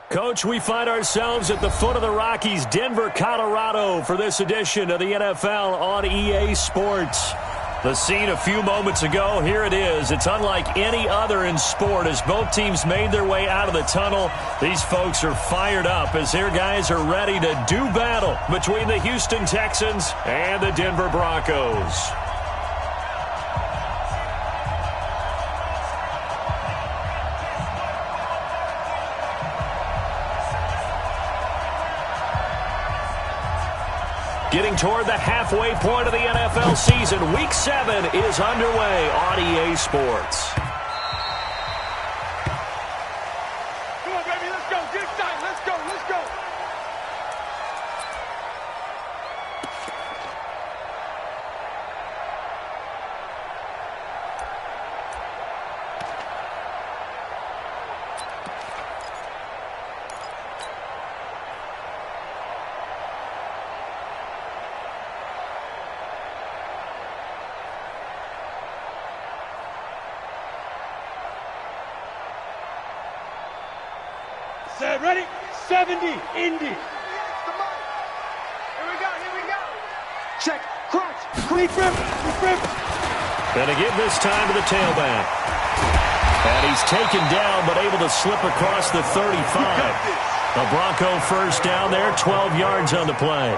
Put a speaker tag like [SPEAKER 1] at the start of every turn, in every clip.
[SPEAKER 1] Coach, we find ourselves at the foot of the Rockies, Denver, Colorado, for this edition of the NFL on EA Sports. The scene a few moments ago, here it is. It's unlike any other in sport as both teams made their way out of the tunnel. These folks are fired up as their guys are ready to do battle between the Houston Texans and the Denver Broncos. Getting toward the halfway point of the NFL season, Week 7 is underway on EA Sports.
[SPEAKER 2] Come on, baby, let's go. Get excited. Let's go. Let's go. Set, ready? 70, Indy. Here we go, here we go. Check, crunch, clean grip.
[SPEAKER 1] Gonna give this time to the tailback. And he's taken down, but able to slip across the 35. The Bronco first down there, 12 yards on the play.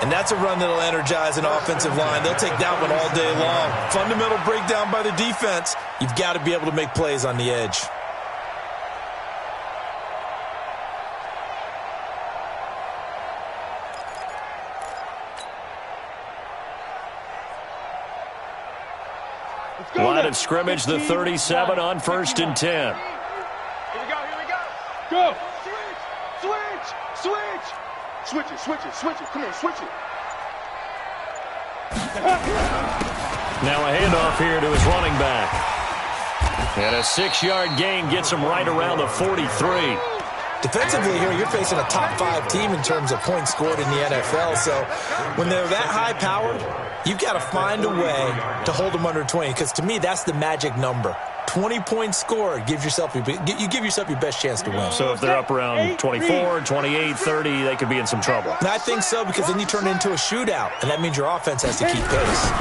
[SPEAKER 3] And that's a run that'll energize an offensive line. They'll take that one all day long. Fundamental breakdown by the defense. You've got to be able to make plays on the edge.
[SPEAKER 1] Line of scrimmage, the 37 on 1st and 10.
[SPEAKER 2] Here we go, here we go. Go. Switch it. Come on, switch it.
[SPEAKER 1] Now a handoff here to his running back. And a 6-yard gain gets him right around the 43.
[SPEAKER 3] Defensively here, you're facing a top 5 team in terms of points scored in the NFL. So when they're that high-powered, you've got to find a way to hold them under 20. Because to me, that's the magic number. 20 points scored, you give yourself your best chance to win.
[SPEAKER 1] So if they're up around 24, 28, 30, they could be in some trouble.
[SPEAKER 3] And I think so, because then you turn it into a shootout, and that means your offense has to keep pace.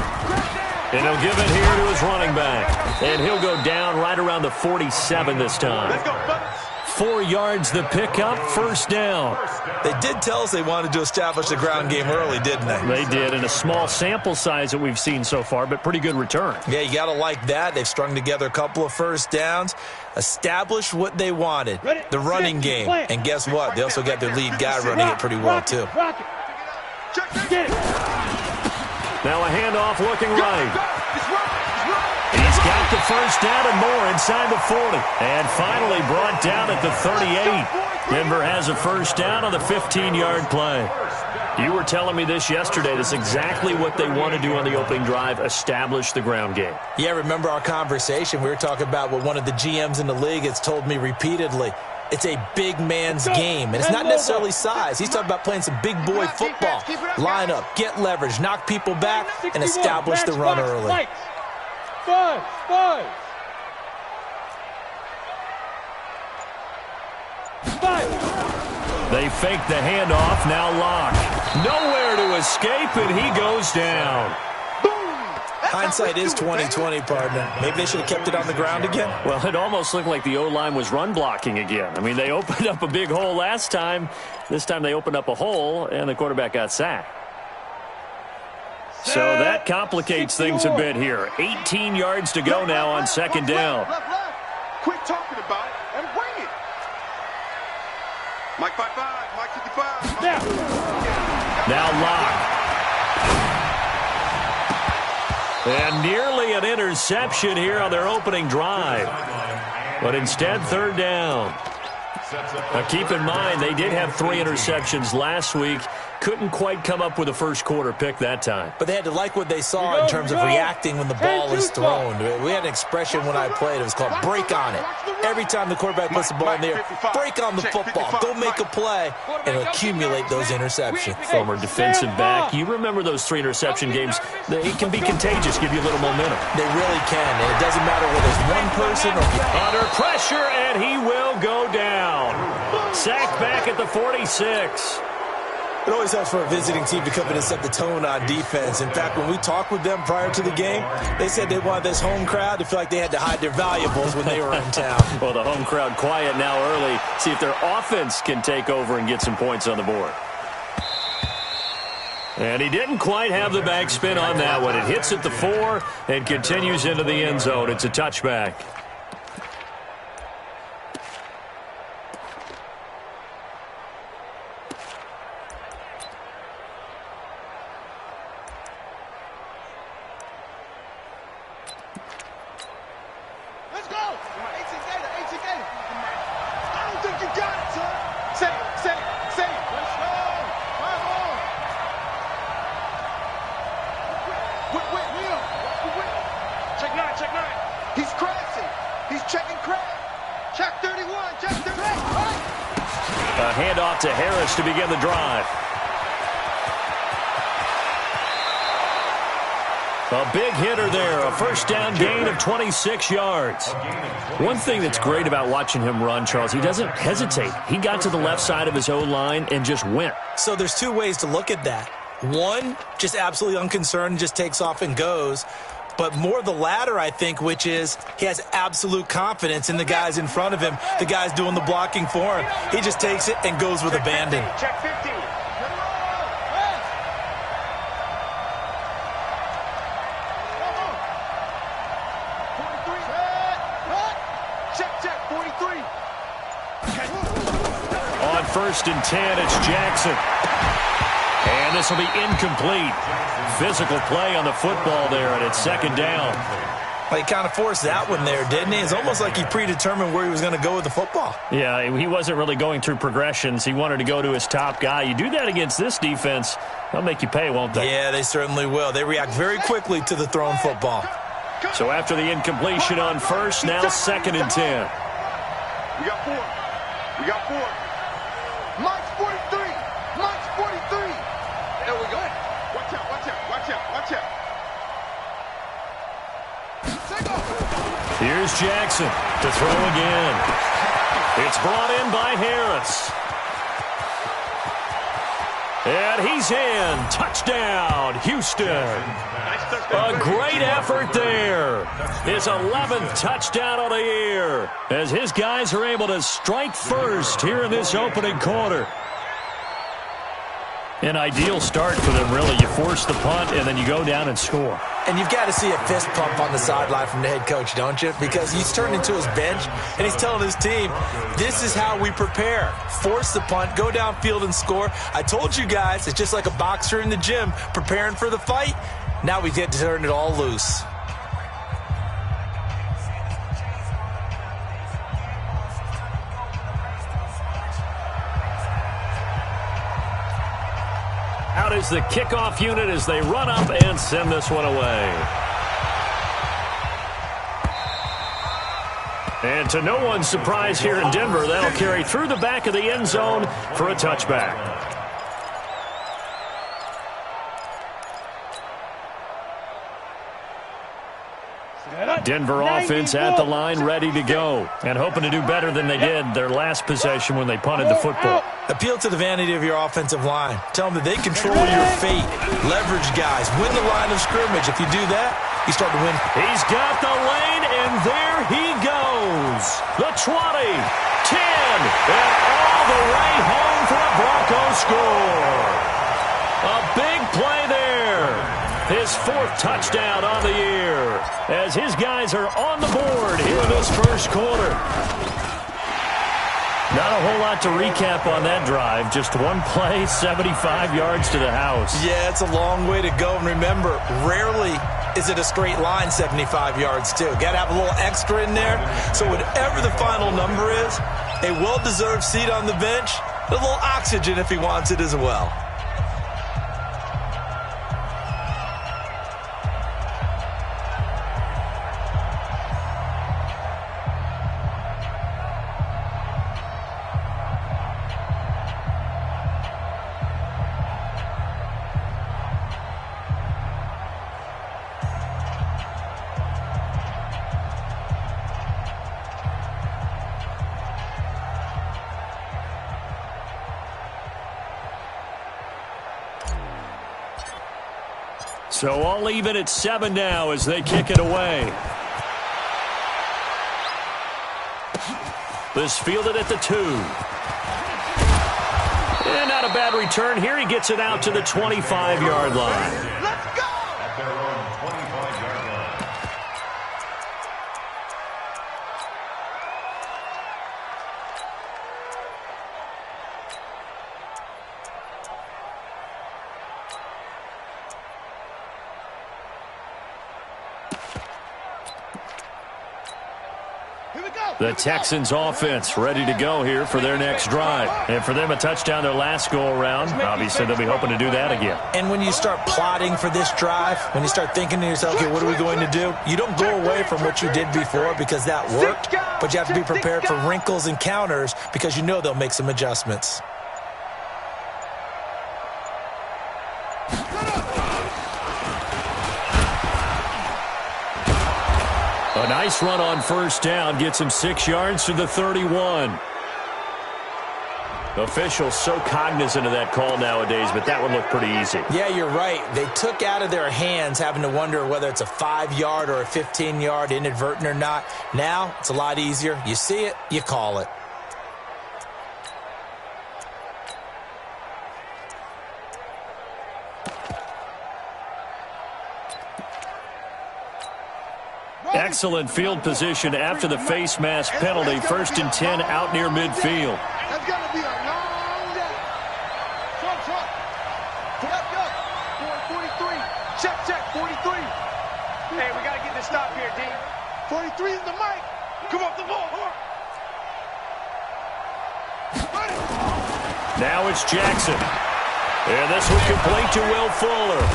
[SPEAKER 1] And he'll give it here to his running back. And he'll go down right around the 47 this time.
[SPEAKER 2] Let's go, buddy.
[SPEAKER 1] 4 yards the pickup, first down.
[SPEAKER 3] They did tell us they wanted to establish the ground game early, didn't they?
[SPEAKER 1] They did, in a small sample size that we've seen so far, but pretty good return.
[SPEAKER 3] Yeah, you got to like that. They've strung together a couple of first downs, established what they wanted, the running game. And guess what? They also got their lead guy running it pretty well, too.
[SPEAKER 1] Now a handoff looking right. He's got the first down and more inside the 40. And finally brought down at the 38. Denver has a first down on the 15-yard play. You were telling me this yesterday. That's exactly what they want to do on the opening drive, establish the ground game.
[SPEAKER 3] Yeah, remember our conversation? We were talking about what one of the GMs in the league has told me repeatedly. It's a big man's game, and it's not necessarily size. He's talking about playing some big boy football. Line up, get leverage, knock people back, and establish the run early.
[SPEAKER 2] Five.
[SPEAKER 1] They fake the handoff, now Lock. Nowhere to escape, and he goes down.
[SPEAKER 3] Hindsight is 20/20, partner. Maybe they should have kept it on the ground again.
[SPEAKER 1] Well, it almost looked like the O-line was run blocking again. I mean, they opened up a big hole last time. This time they opened up a hole, and the quarterback got sacked. So that complicates things a bit here. 18 yards to go now on second down.
[SPEAKER 2] Quit talking about it and bring it. Mike 5-5, Mike 55.
[SPEAKER 1] Now Lock. And nearly an interception here on their opening drive. But instead, third down. Now keep in mind, they did have 3 interceptions last week. Couldn't quite come up with a first quarter pick that time.
[SPEAKER 3] But they had to like what they saw in terms of reacting when the ball is thrown. We had an expression when I played. It was called break on it. Every time the quarterback puts the ball in the air, break on the football. Go make a play and accumulate those interceptions.
[SPEAKER 1] Former defensive back. You remember those 3 interception games. It can be contagious, give you a little momentum.
[SPEAKER 3] They really can, and it doesn't matter whether it's one person or...
[SPEAKER 1] Under pressure, and he will go down. sacked back at the 46.
[SPEAKER 3] It always helps for a visiting team to come in and set the tone on defense. In fact, when we talked with them prior to the game, they said they wanted this home crowd to feel like they had to hide their valuables when they were in town.
[SPEAKER 1] Well, the home crowd quiet now early. See if their offense can take over and get some points on the board. And he didn't quite have the backspin on that one. It hits at the 4 and continues into the end zone. It's a touchback. Handoff to Harris to begin the drive. A big hitter there, a first down gain of 26 yards. One thing that's great about watching him run, Charles, he doesn't hesitate. He got to the left side of his O-line and just went.
[SPEAKER 3] So there's two ways to look at that. One, just absolutely unconcerned, just takes off and goes. But more the latter, I think, which is he has absolute confidence in the guys in front of him, the guys doing the blocking for him. He just takes it and goes with abandon.
[SPEAKER 2] Check 15. Check 43.
[SPEAKER 1] On 1st and 10, it's Jackson. And this will be incomplete. Physical play on the football there, and it's 2nd down.
[SPEAKER 3] Well, he kind of forced that one there, didn't he? It's almost like he predetermined where he was going to go with the football.
[SPEAKER 1] Yeah, he wasn't really going through progressions. He wanted to go to his top guy. You do that against this defense, they'll make you pay, won't they?
[SPEAKER 3] Yeah, they certainly will. They react very quickly to the thrown football.
[SPEAKER 1] So after the incompletion on 1st, now 2nd and 10.
[SPEAKER 2] We got 4. We got 4. Mike's 43. Mike's 43. There we go. Watch out, watch out, watch out, watch out.
[SPEAKER 1] Here's Jackson to throw again. It's brought in by Harris. And he's in. Touchdown, Houston. A great effort there. His 11th touchdown of the year as his guys are able to strike first here in this opening quarter. An ideal start for them, really. You force the punt, and then you go down and score.
[SPEAKER 3] And you've got to see a fist pump on the sideline from the head coach, don't you? Because he's turned into his bench, and he's telling his team, this is how we prepare. Force the punt, go downfield and score. I told you guys, it's just like a boxer in the gym preparing for the fight. Now we get to turn it all loose.
[SPEAKER 1] Out is the kickoff unit as they run up and send this one away. And to no one's surprise here in Denver, that'll carry through the back of the end zone for a touchback. Denver offense at the line, ready to go, and hoping to do better than they did their last possession when they punted the football.
[SPEAKER 3] Appeal to the vanity of your offensive line. Tell them that they control your fate. Leverage guys. Win the line of scrimmage. If you do that, you start to win.
[SPEAKER 1] He's got the lane, and there he goes. The 20, 10, and all the way home for a Broncos score. A big play there. His 4th touchdown on the year as his guys are on the board here in this first quarter. Not a whole lot to recap on that drive. Just one play, 75 yards to the house.
[SPEAKER 3] Yeah, it's a long way to go. And remember, rarely is it a straight line 75 yards, too. Got to have a little extra in there. So whatever the final number is, a well-deserved seat on the bench, a little oxygen if he wants it as well.
[SPEAKER 1] So all even at 7 now as they kick it away. This fielded at the 2. And not a bad return here. He gets it out to the 25-yard line.
[SPEAKER 2] Let's go!
[SPEAKER 4] At their own 25-yard line.
[SPEAKER 1] The Texans offense ready to go here for their next drive. And for them, a touchdown their last go-around. Obviously, they'll be hoping to do that again.
[SPEAKER 3] And when you start plotting for this drive, when you start thinking to yourself, okay, what are we going to do? You don't go away from what you did before because that worked, but you have to be prepared for wrinkles and counters because you know they'll make some adjustments.
[SPEAKER 1] A nice run on first down gets him 6 yards to the 31. Officials so cognizant of that call nowadays, but that one looked pretty easy.
[SPEAKER 3] Yeah, you're right. They took out of their hands having to wonder whether it's a 5-yard or a 15-yard inadvertent or not. Now, it's a lot easier. You see it, you call it.
[SPEAKER 1] Excellent field position after the face mask penalty. 1st and 10 out near midfield.
[SPEAKER 2] That's going to be a long day. Front. Put up, go. 43. Check, 43. Hey, we got to get this stop here, D. 43 is the mic. Come off the ball.
[SPEAKER 1] Now it's Jackson. And this one complete to Will Fuller.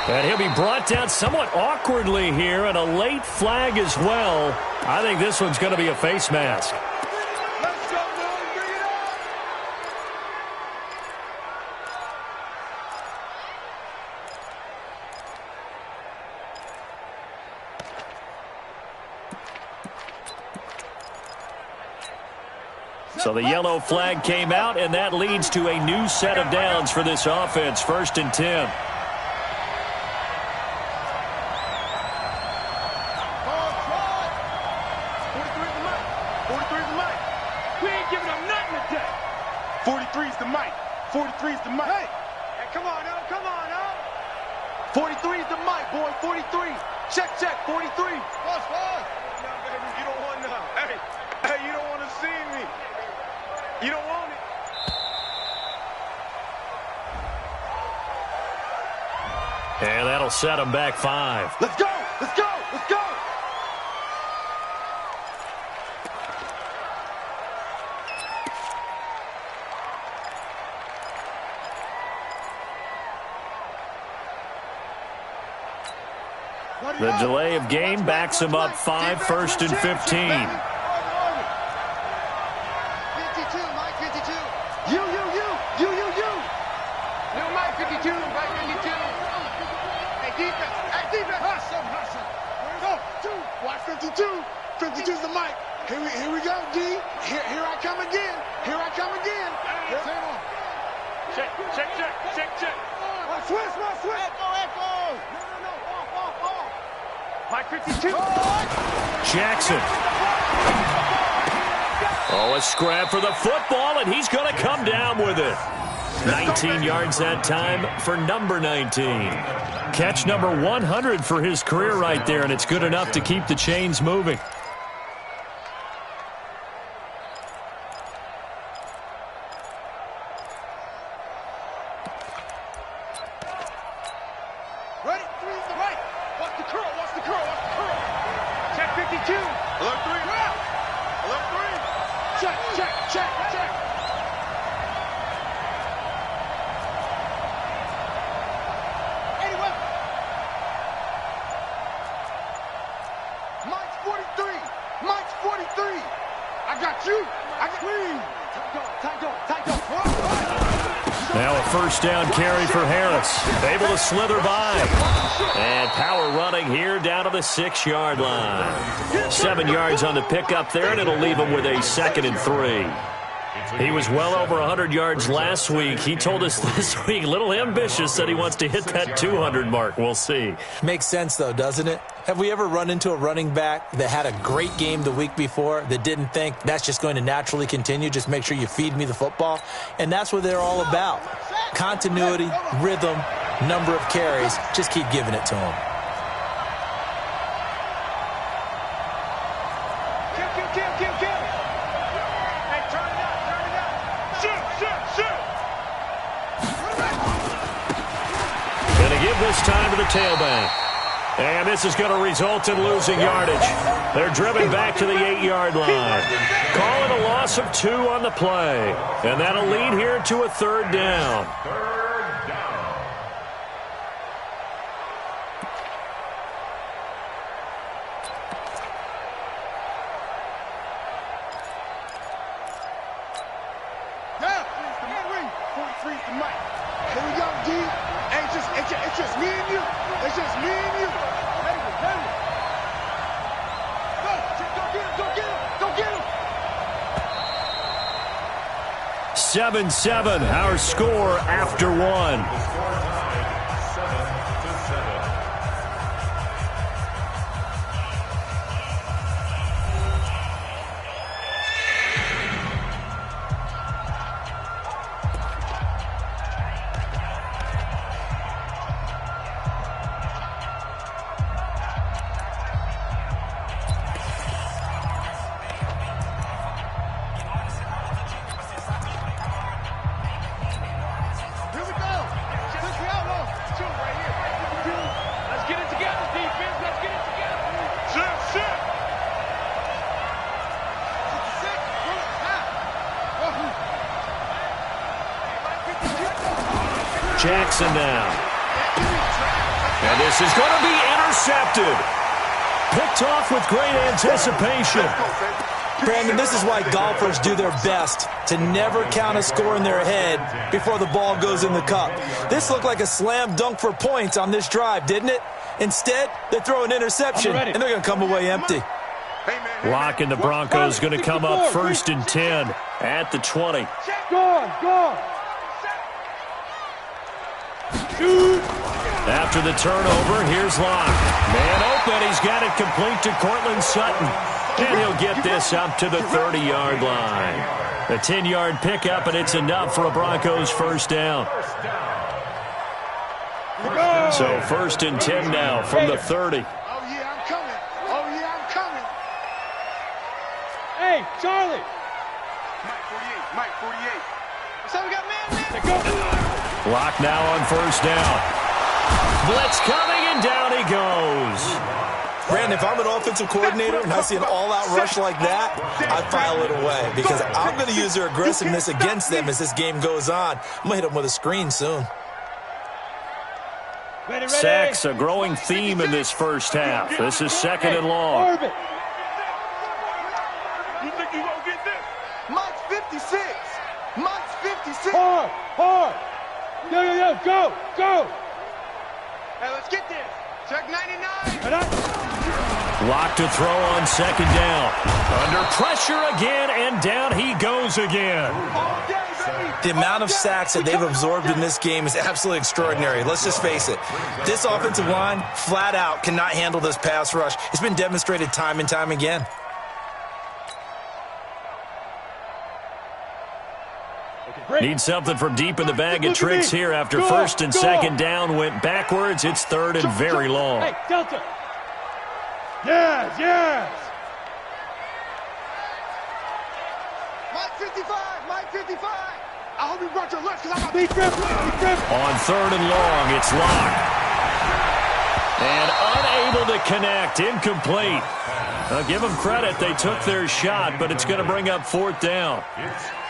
[SPEAKER 1] And he'll be brought down somewhat awkwardly here, and a late flag as well. I think this one's going to be a face mask.
[SPEAKER 2] Let's go, boys. Bring it on.
[SPEAKER 1] So the yellow flag came out, and that leads to a new set of downs for this offense. 1st and 10.
[SPEAKER 2] The mic. 43's the mic. Hey, come on now. 43's the mic, boy. 43. Check, 43. Pause. No, baby, you don't want none. Hey, you don't want to see me. You don't want it.
[SPEAKER 1] And that'll set him back 5.
[SPEAKER 2] Let's go.
[SPEAKER 1] The delay of game backs him up 5, 1st and 15.
[SPEAKER 2] 52, Mike 52. You. Little Mike 52, Mike 52. Hey, defense. Hustle. Go. Watch 52. 52's the mic. Here we go, D. Here I come again. Check. Switch. Echo. No. Mike 52.
[SPEAKER 1] Jackson. Oh, a scrap for the football, and he's going to come down with it. 19 yards that time for number 19. Catch number 100 for his career right there, and it's good enough to keep the chains moving.
[SPEAKER 2] Ready? 3's the right. Watch the curl. Check 52. Alert 3. Alert 3. Check. Anyway. Mike's 43. I got you. Tight go.
[SPEAKER 1] Now a first down carry for Harris. Able to slither by. And power running here down to the 6-yard line. 7 yards on the pickup there, and it'll leave him with a 2nd and 3. He was well over 100 yards last week. He told us this week, a little ambitious, that he wants to hit that 200 mark. We'll see.
[SPEAKER 3] Makes sense, though, doesn't it? Have we ever run into a running back that had a great game the week before that didn't think that's just going to naturally continue? Just make sure you feed me the football. And that's what they're all about. Continuity, rhythm, number of carries. Just keep giving it to them.
[SPEAKER 1] This time to the tailback. And this is going to result in losing yardage. They're driven back to the 8-yard line. Calling a loss of 2 on the play. And that'll lead here to a 3rd down.
[SPEAKER 2] It's just me and you. It's just me and you. Go get him. Go get him.
[SPEAKER 1] 7-7, our score after 1. Jackson now. And this is going to be intercepted. Picked off with great anticipation.
[SPEAKER 3] Brandon, this is why golfers do their best to never count a score in their head before the ball goes in the cup. This looked like a slam dunk for points on this drive, didn't it? Instead, they throw an interception, and they're going to come away empty.
[SPEAKER 1] Lock and the Broncos going to come up 1st and 10 at the 20.
[SPEAKER 2] Go.
[SPEAKER 1] After the turnover, here's Locke. Man open, he's got it complete to Cortland Sutton. And he'll get this up to the 30-yard line. A 10-yard pickup, and it's enough for a Broncos 1st down. So 1st and 10 now from the 30.
[SPEAKER 2] Oh, yeah, I'm coming. Oh, yeah, I'm coming.
[SPEAKER 5] Hey, Charlie.
[SPEAKER 2] Mike 48. So we got man.
[SPEAKER 1] Lock now on 1st down. Blitz coming, and down he goes.
[SPEAKER 3] Brandon, if I'm an offensive coordinator and I see an all-out rush like that, I file it away because I'm going to use their aggressiveness against them as this game goes on. I'm going to hit them with a screen soon.
[SPEAKER 5] Ready.
[SPEAKER 1] Sacks, a growing theme in this first half. This is 2nd and long.
[SPEAKER 2] You think you gonna get this? Mike's 56. Mike's 56.
[SPEAKER 5] Hard. Yo, go.
[SPEAKER 2] Hey, let's get this. Check 99.
[SPEAKER 1] Lock to throw on 2nd down. Under pressure again, and down he goes again.
[SPEAKER 3] The amount of sacks that they've absorbed in this game is absolutely extraordinary. Let's just face it. This offensive line, flat out, cannot handle this pass rush. It's been demonstrated time and time again.
[SPEAKER 1] Need something from deep in the bag of tricks here after 1st and 2nd down went backwards. It's 3rd and very long.
[SPEAKER 5] Hey, Delta. Yes.
[SPEAKER 2] Mike 55. I hope you brought your lunch because I'm
[SPEAKER 5] Be careful.
[SPEAKER 1] On 3rd and long, it's Locke. And unable to connect, incomplete. Give them credit, they took their shot, but it's going to bring up 4th down.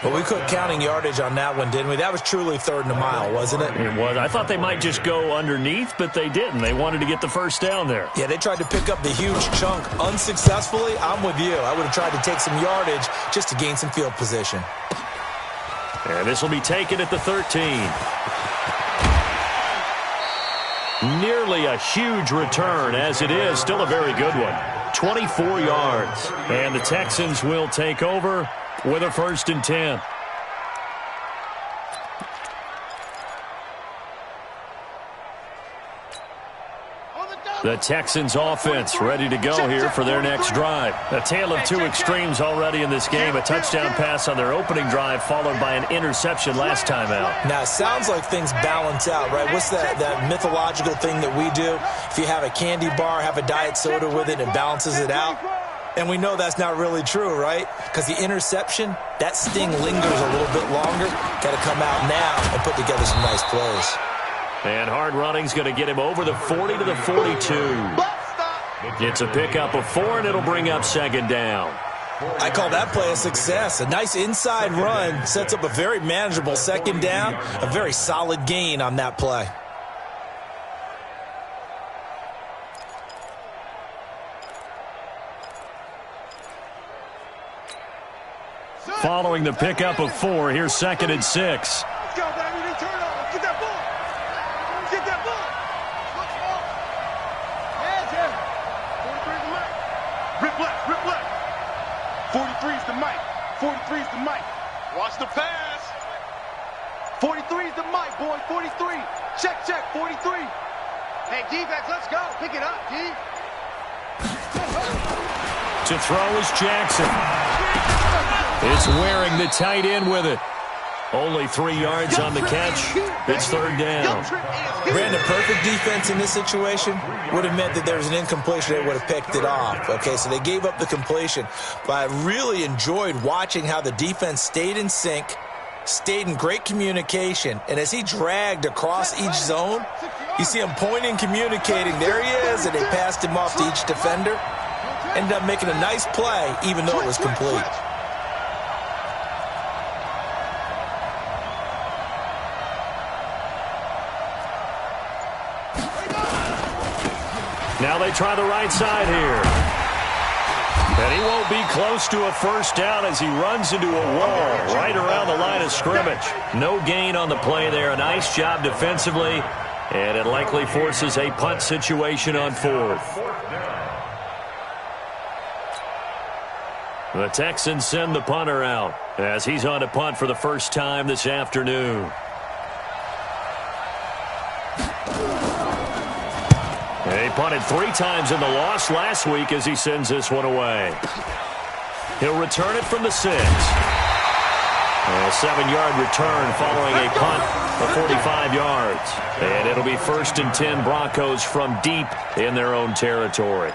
[SPEAKER 3] But we quit counting yardage on that one, didn't we? That was truly 3rd and a mile, wasn't it?
[SPEAKER 1] It was. I thought they might just go underneath, but they didn't. They wanted to get the 1st down there.
[SPEAKER 3] Yeah, they tried to pick up the huge chunk unsuccessfully. I'm with you. I would have tried to take some yardage just to gain some field position.
[SPEAKER 1] And this will be taken at the 13. Nearly a huge return, as it is. Still a very good one. 24 yards. And the Texans will take over with a 1st and 10. The Texans offense ready to go here for their next drive. A tale of two extremes already in this game. A touchdown pass on their opening drive followed by an interception last time out.
[SPEAKER 3] Now, it sounds like things balance out, right? What's that mythological thing that we do? If you have a candy bar, have a diet soda with it, it balances it out. And we know that's not really true, right? Because the interception, that sting lingers a little bit longer. Got to come out now and put together some nice plays.
[SPEAKER 1] And hard running's going to get him over the 40 to the 42. It's a pickup of 4, and it'll bring up second down.
[SPEAKER 3] I call that play a success. A nice inside run sets up a very manageable second down. A very solid gain on that play.
[SPEAKER 1] Following the pickup of 4, here's 2nd and 6.
[SPEAKER 2] Let's go, baby. New turnover. Get that ball. Get that ball. Hands him. 43 is the mic. Rip left. Rip left. 43 is the mic. 43 is the mic. Watch the pass. 43 is the mic, boy. 43. Check, check. 43. Hey, D-backs, let's go. Pick it up, D.
[SPEAKER 1] To throw is Jackson. It's wearing the tight end with it. Only 3 yards on the catch. It's third down.
[SPEAKER 3] Brandon, perfect defense in this situation would have meant that there was an incompletion. They would have picked it off. Okay, so they gave up the completion. But I really enjoyed watching how the defense stayed in sync, stayed in great communication. And as he dragged across each zone, you see him pointing, communicating. There he is, and they passed him off to each defender. Ended up making a nice play, even though it was complete.
[SPEAKER 1] Now they try the right side here. And he won't be close to a first down as he runs into a wall right around the line of scrimmage. No gain on the play there. A nice job defensively. And it likely forces a punt situation on 4th. The Texans send the punter out as he's on to punt for the first time this afternoon. He punted 3 times in the loss last week as he sends this one away. He'll return it from the 6. A 7-yard return following a punt of 45 yards. And it'll be 1st and 10 Broncos from deep in their own territory.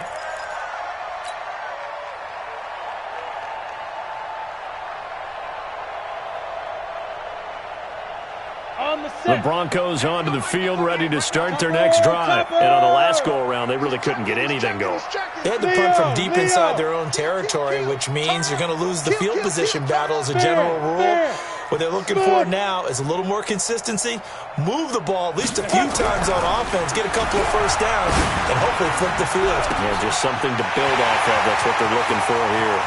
[SPEAKER 1] The Broncos onto the field ready to start their next drive. And on the last go-around, they really couldn't get anything going.
[SPEAKER 3] They had to punt from deep inside their own territory, which means you're going to lose the field position battle as a general rule. What they're looking for now is a little more consistency, move the ball at least a few times on offense, get a couple of first downs, and hopefully flip the field.
[SPEAKER 1] Yeah, just something to build off of. That's what they're looking for here.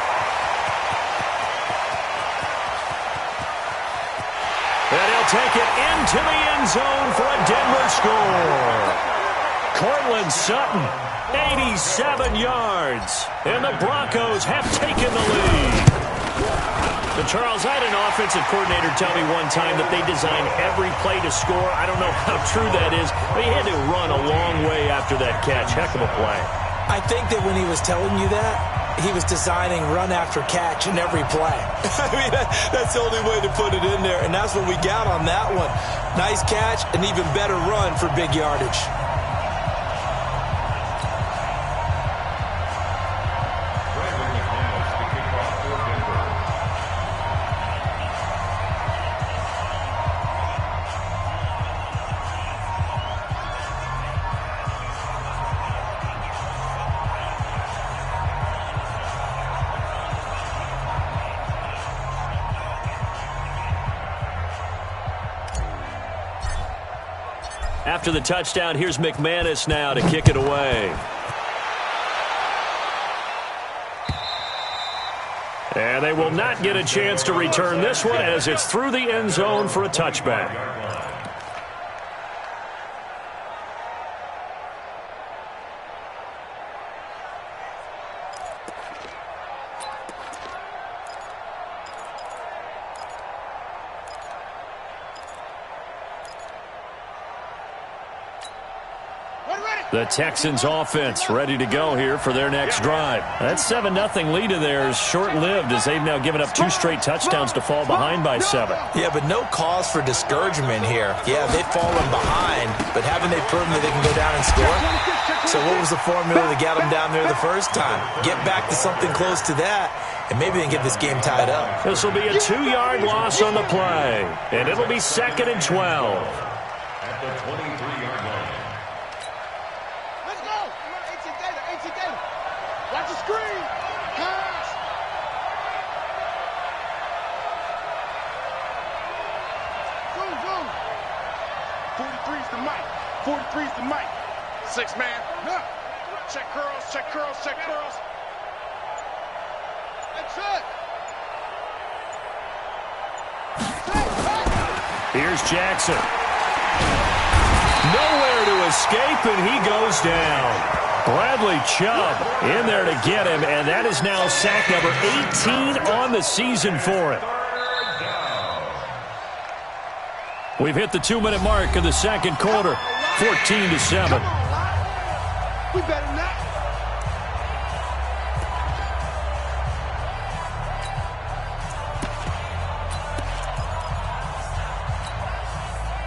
[SPEAKER 1] And he'll take it into the end zone for a Denver score. Cortland Sutton, 87 yards. And the Broncos have taken the lead. But Charles, I had an offensive coordinator tell me one time that they design every play to score. I don't know how true that is, but he had to run a long way after that catch. Heck of a play.
[SPEAKER 3] I think that when he was telling you that, he was designing run after catch in every play. I mean, that's the only way to put it in there, and that's what we got on that one. Nice catch, an even better run for big yardage.
[SPEAKER 1] After the touchdown, here's McManus now to kick it away. And they will not get a chance to return this one as it's through the end zone for a touchback. The Texans offense ready to go here for their next drive. That 7-0 lead of theirs short-lived as they've now given up 2 straight touchdowns to fall behind by 7.
[SPEAKER 3] Yeah, but no cause for discouragement here. Yeah, they've fallen behind, but haven't they proven that they can go down and score? So what was the formula to get them down there the first time? Get back to something close to that, and maybe they can get this game tied up.
[SPEAKER 1] This will be a 2-yard loss on the play, and it'll be 2nd and 12.
[SPEAKER 4] At the 23-yard line.
[SPEAKER 2] Let's go. HC Data. Watch the screen. Pass. Zoom. 43's the mic. 43's the mic. 6 man. No. Check curls. That's it.
[SPEAKER 1] Here's Jackson. Nowhere to escape, and he goes down. Bradley Chubb in there to get him, and that is now sack number 18 on the season for him. We've hit the 2-minute mark of the second quarter, 14-7.
[SPEAKER 2] We better not.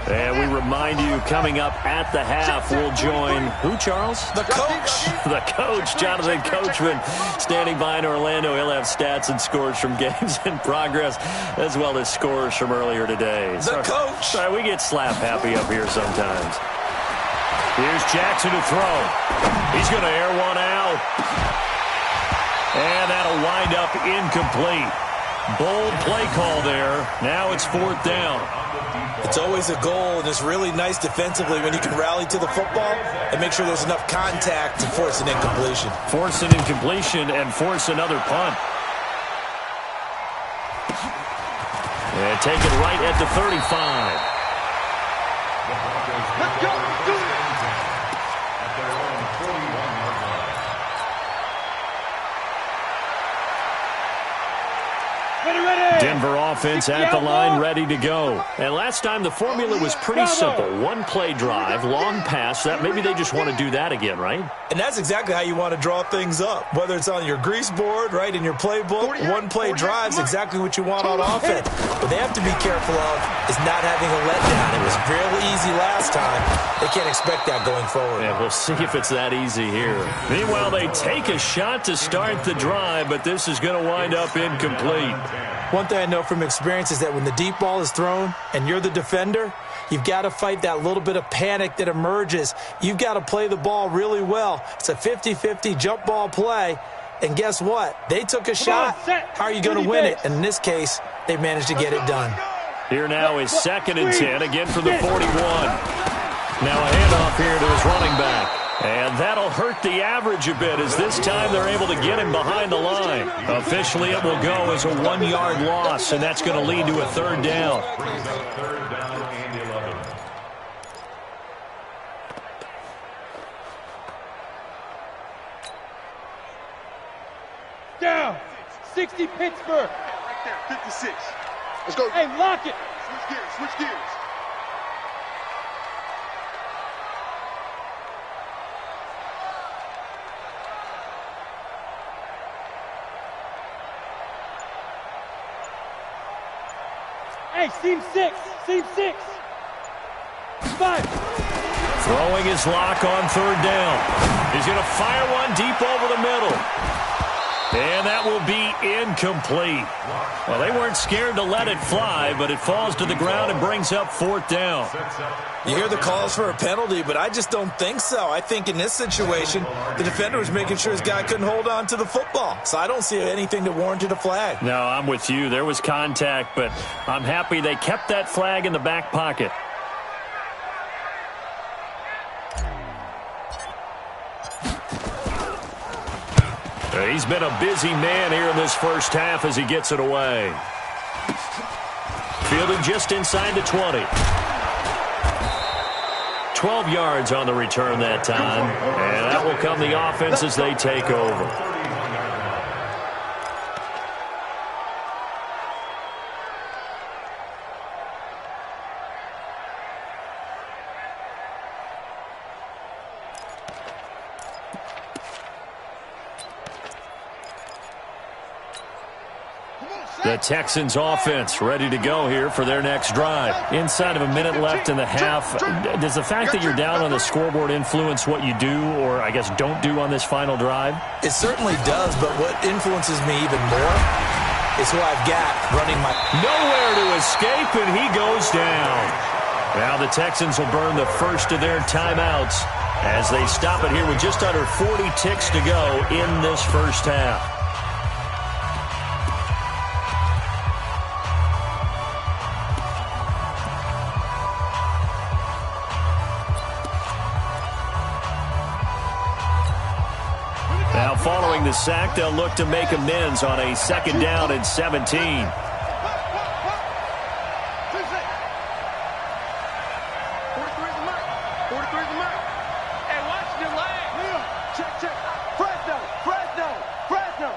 [SPEAKER 1] And we remind you, coming up at the half, we'll join who, Charles?
[SPEAKER 3] The coach.
[SPEAKER 1] The coach, Jonathan Coachman, standing by in Orlando. He'll have stats and scores from games in progress, as well as scores from earlier today.
[SPEAKER 3] The coach.
[SPEAKER 1] Sorry, we get slap happy up here sometimes. Here's Jackson to throw. He's going to air one out. And that'll wind up incomplete. Bold play call there. Now it's 4th down.
[SPEAKER 3] It's always a goal, and it's really nice defensively when you can rally to the football and make sure there's enough contact to force an incompletion.
[SPEAKER 1] Force an incompletion and force another punt. And take it right at the 35.
[SPEAKER 2] Let's go. Do it.
[SPEAKER 4] At their own 41-yard line.
[SPEAKER 5] Ready.
[SPEAKER 1] Denver offense at the line, ready to go. And last time the formula was pretty simple. 1-play drive, long pass. That maybe they just want to do that again, right?
[SPEAKER 3] And that's exactly how you want to draw things up. Whether it's on your grease board, right, in your playbook, 1-play drive is exactly what you want on offense. What they have to be careful of is not having a letdown. It was real easy last time. They can't expect that going forward.
[SPEAKER 1] Yeah, we'll see if it's that easy here. Meanwhile, they take a shot to start the drive, but this is going to wind up incomplete.
[SPEAKER 3] One thing I know from experience is that when the deep ball is thrown and you're the defender, you've got to fight that little bit of panic that emerges. You've got to play the ball really well. It's a 50-50 jump ball play. And guess what? They took a shot. How are you going to win it? And in this case, they managed to get it done.
[SPEAKER 1] Here now is 2nd and 10, again from the 41. Now a handoff here to his running back. And that'll hurt the average a bit as this time they're able to get him behind the line. Officially, it will go as a 1-yard loss, and that's going to lead to a 3rd down.
[SPEAKER 4] Brings up 3rd down and 11.
[SPEAKER 5] Down. 60 Pittsburgh.
[SPEAKER 2] Right there. 56. Let's go.
[SPEAKER 5] Hey, lock it.
[SPEAKER 2] Switch gears.
[SPEAKER 5] Hey, seam 6. 5.
[SPEAKER 1] Throwing his lock on 3rd down. He's going to fire one deep over the middle. And that will be incomplete. Well, they weren't scared to let it fly, but it falls to the ground and brings up 4th down.
[SPEAKER 3] You hear the calls for a penalty, but I just don't think so. I think in this situation, the defender was making sure his guy couldn't hold on to the football. So I don't see anything that warranted a flag.
[SPEAKER 1] No, I'm with you. There was contact, but I'm happy they kept that flag in the back pocket. He's been a busy man here in this first half as he gets it away. Fielded just inside the 20. 12 yards on the return that time. And that will come the offense as they take over. The Texans offense ready to go here for their next drive. Inside of a minute left in the half. Does the fact that you're down on the scoreboard influence what you do, or I guess don't do on this final drive?
[SPEAKER 3] It certainly does, but what influences me even more is who I've got running my...
[SPEAKER 1] Nowhere to escape, and he goes down. Now the Texans will burn the first of their timeouts as they stop it here with just under 40 ticks to go in this first half. Now following the sack, they'll look to make amends on a 2nd down and 17.
[SPEAKER 2] 43's the mark. Hey, watch the line. Check. Fresno.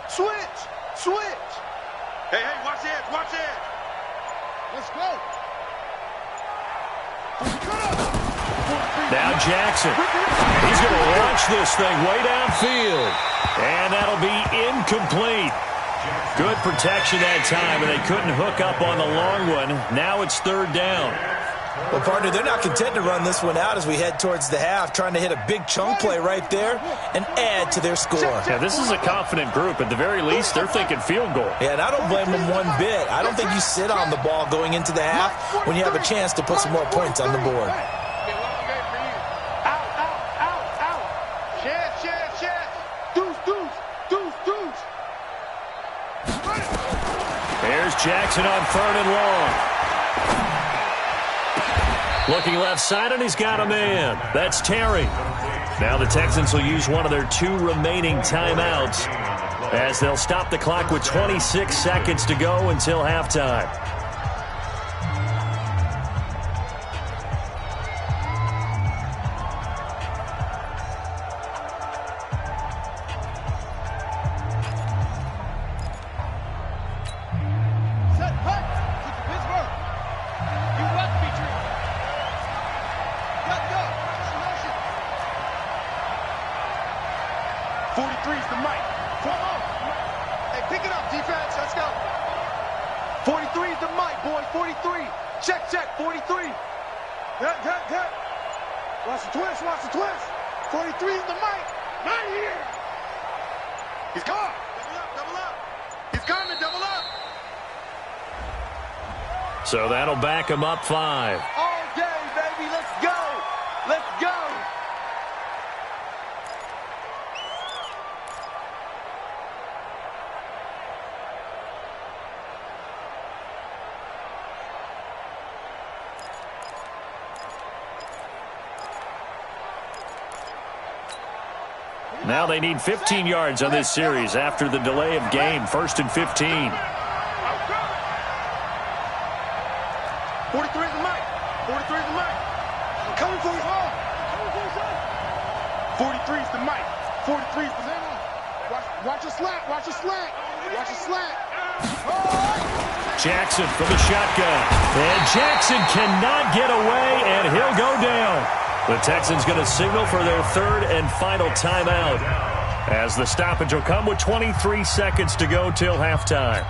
[SPEAKER 2] Switch. Hey, watch edge. Let's go.
[SPEAKER 1] Now Jackson. He's going to launch this thing way downfield. And that'll be incomplete. Good protection that time, and they couldn't hook up on the long one. Now it's 3rd down.
[SPEAKER 3] Well, partner, they're not content to run this one out as we head towards the half, trying to hit a big chunk play right there and add to their score.
[SPEAKER 1] Yeah, this is a confident group. At the very least, they're thinking field goal.
[SPEAKER 3] Yeah, and I don't blame them one bit. I don't think you sit on the ball going into the half when you have a chance to put some more points on the board.
[SPEAKER 2] Out. Chance. Deuce.
[SPEAKER 1] There's Jackson on 3rd and long. Looking left side, and he's got a man. That's Terry. Now the Texans will use one of their 2 remaining timeouts as they'll stop the clock with 26 seconds to go until halftime.
[SPEAKER 2] Set, hut. Pittsburgh. You must be true. Go. 43's the mic. Come on. Hey, pick it up, defense. Let's go. 43's the mic, boys. 43. Check. 43. Hit. Watch the twist. 43's the mic. Right here. He's gone. Double up. He's coming, double up.
[SPEAKER 1] So that'll back him up 5.
[SPEAKER 2] All day, baby. Let's go.
[SPEAKER 1] Now they need 15 yards on this series after the delay of game. 1st and 15.
[SPEAKER 2] 43's the mic. I'm coming for you. 43's the mic. 43's the mic. Watch your slack.
[SPEAKER 1] Jackson from the shotgun. And Jackson cannot get away, and he'll go down. The Texans going to signal for their 3rd and final timeout as the stoppage will come with 23 seconds to go till halftime.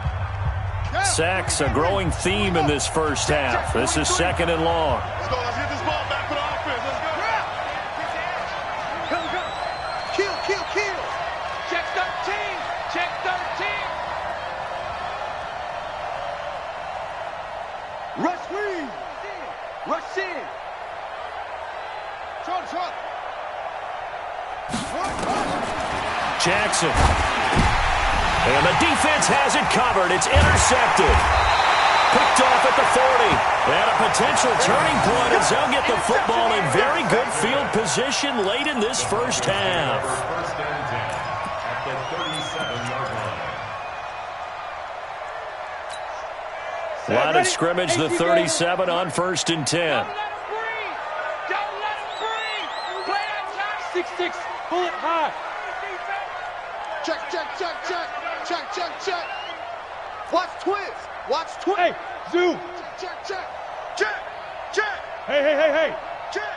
[SPEAKER 1] Sacks, a growing theme in this first half. This is 2nd and long.
[SPEAKER 2] Let's go. Let's get this ball back for the offense. Let's go. Go. Kill. Check 13. Rush in. Shot.
[SPEAKER 1] Jackson. And the defense has it covered. It's intercepted. Picked off at the 40. And a potential turning point as they'll get the football in very good field position late in this first half.
[SPEAKER 4] 1st and 10 at the 37-yard line.
[SPEAKER 1] Line of scrimmage, the 37 on 1st and 10.
[SPEAKER 5] Don't let him breathe. Play that time. 6-6. Pull it high.
[SPEAKER 2] Check. Watch twist.
[SPEAKER 5] Hey, zoom.
[SPEAKER 2] Check.
[SPEAKER 5] Hey.
[SPEAKER 2] Check.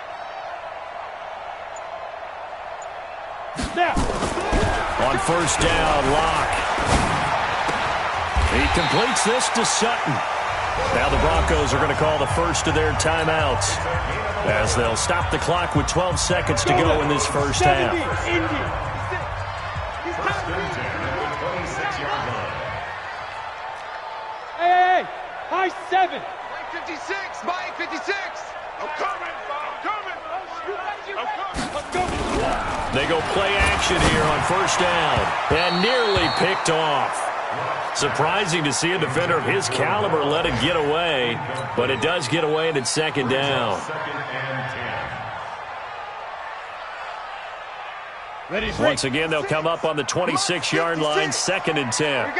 [SPEAKER 5] Snap.
[SPEAKER 1] On 1st down, Locke. He completes this to Sutton. Now the Broncos are going to call the first of their timeouts as they'll stop the clock with 12 seconds to go in this first half.
[SPEAKER 5] Hey, high 7.
[SPEAKER 2] Mike 56, Mike 56. I'm coming.
[SPEAKER 5] Let's go.
[SPEAKER 1] They go play action here on first down and nearly picked off. Surprising to see a defender of his caliber let it get away, but it does get away and it's second down. Once again, they'll come up on the 26-yard line, 2nd and 10.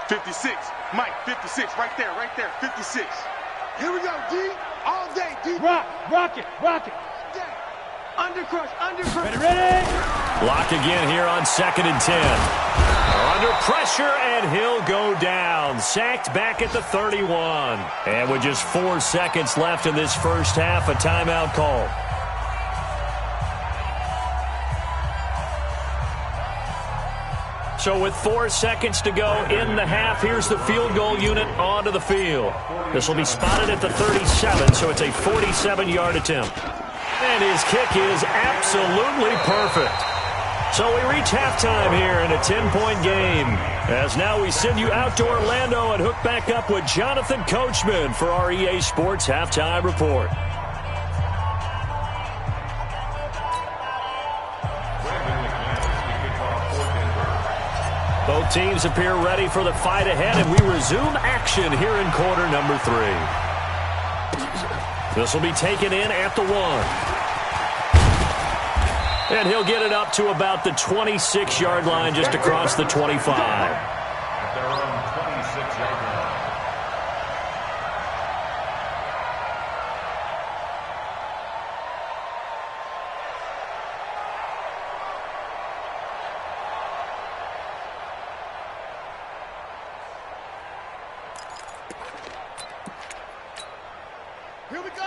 [SPEAKER 2] 56, Mike 56, right there, 56. Here we go, D. All day, D.
[SPEAKER 5] Rock it.
[SPEAKER 2] Undercrush.
[SPEAKER 5] Ready.
[SPEAKER 1] Block again here on 2nd and 10. Under pressure, and he'll go down. Sacked back at the 31. And with just 4 seconds left in this first half, a timeout call. So with 4 seconds to go in the half, here's the field goal unit onto the field. This will be spotted at the 37, so it's a 47-yard attempt. And his kick is absolutely perfect. So we reach halftime here in a 10-point game. As now we send you out to Orlando and hook back up with Jonathan Coachman for our EA Sports Halftime Report. Both teams appear ready for the fight ahead, and we resume action here in quarter number 3. This will be taken in at the 1. And he'll get it up to about the 26-yard line, just across the 25.
[SPEAKER 4] At their own 26-yard line.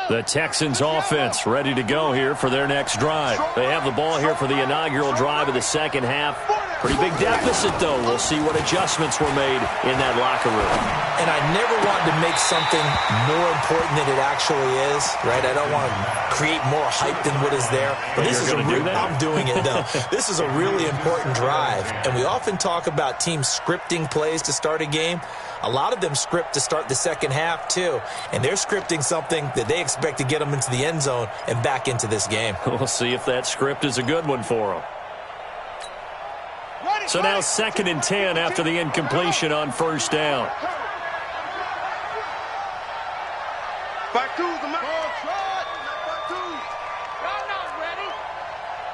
[SPEAKER 1] The Texans offense ready to go here for their next drive. They have the ball here for the inaugural drive of the second half. Pretty big deficit, though. We'll see what adjustments were made in that locker room.
[SPEAKER 3] And I never want to make something more important than it actually is, right? I don't want to create more hype than what is there. But this is I'm doing it, though. This is a really important drive. And we often talk about teams scripting plays to start a game. A lot of them script to start the second half, too. And they're scripting something that they expect to get them into the end zone and back into this game.
[SPEAKER 1] We'll see if that script is a good one for them. So now 2nd and 10 after the incompletion on first down.
[SPEAKER 2] 52's the mic.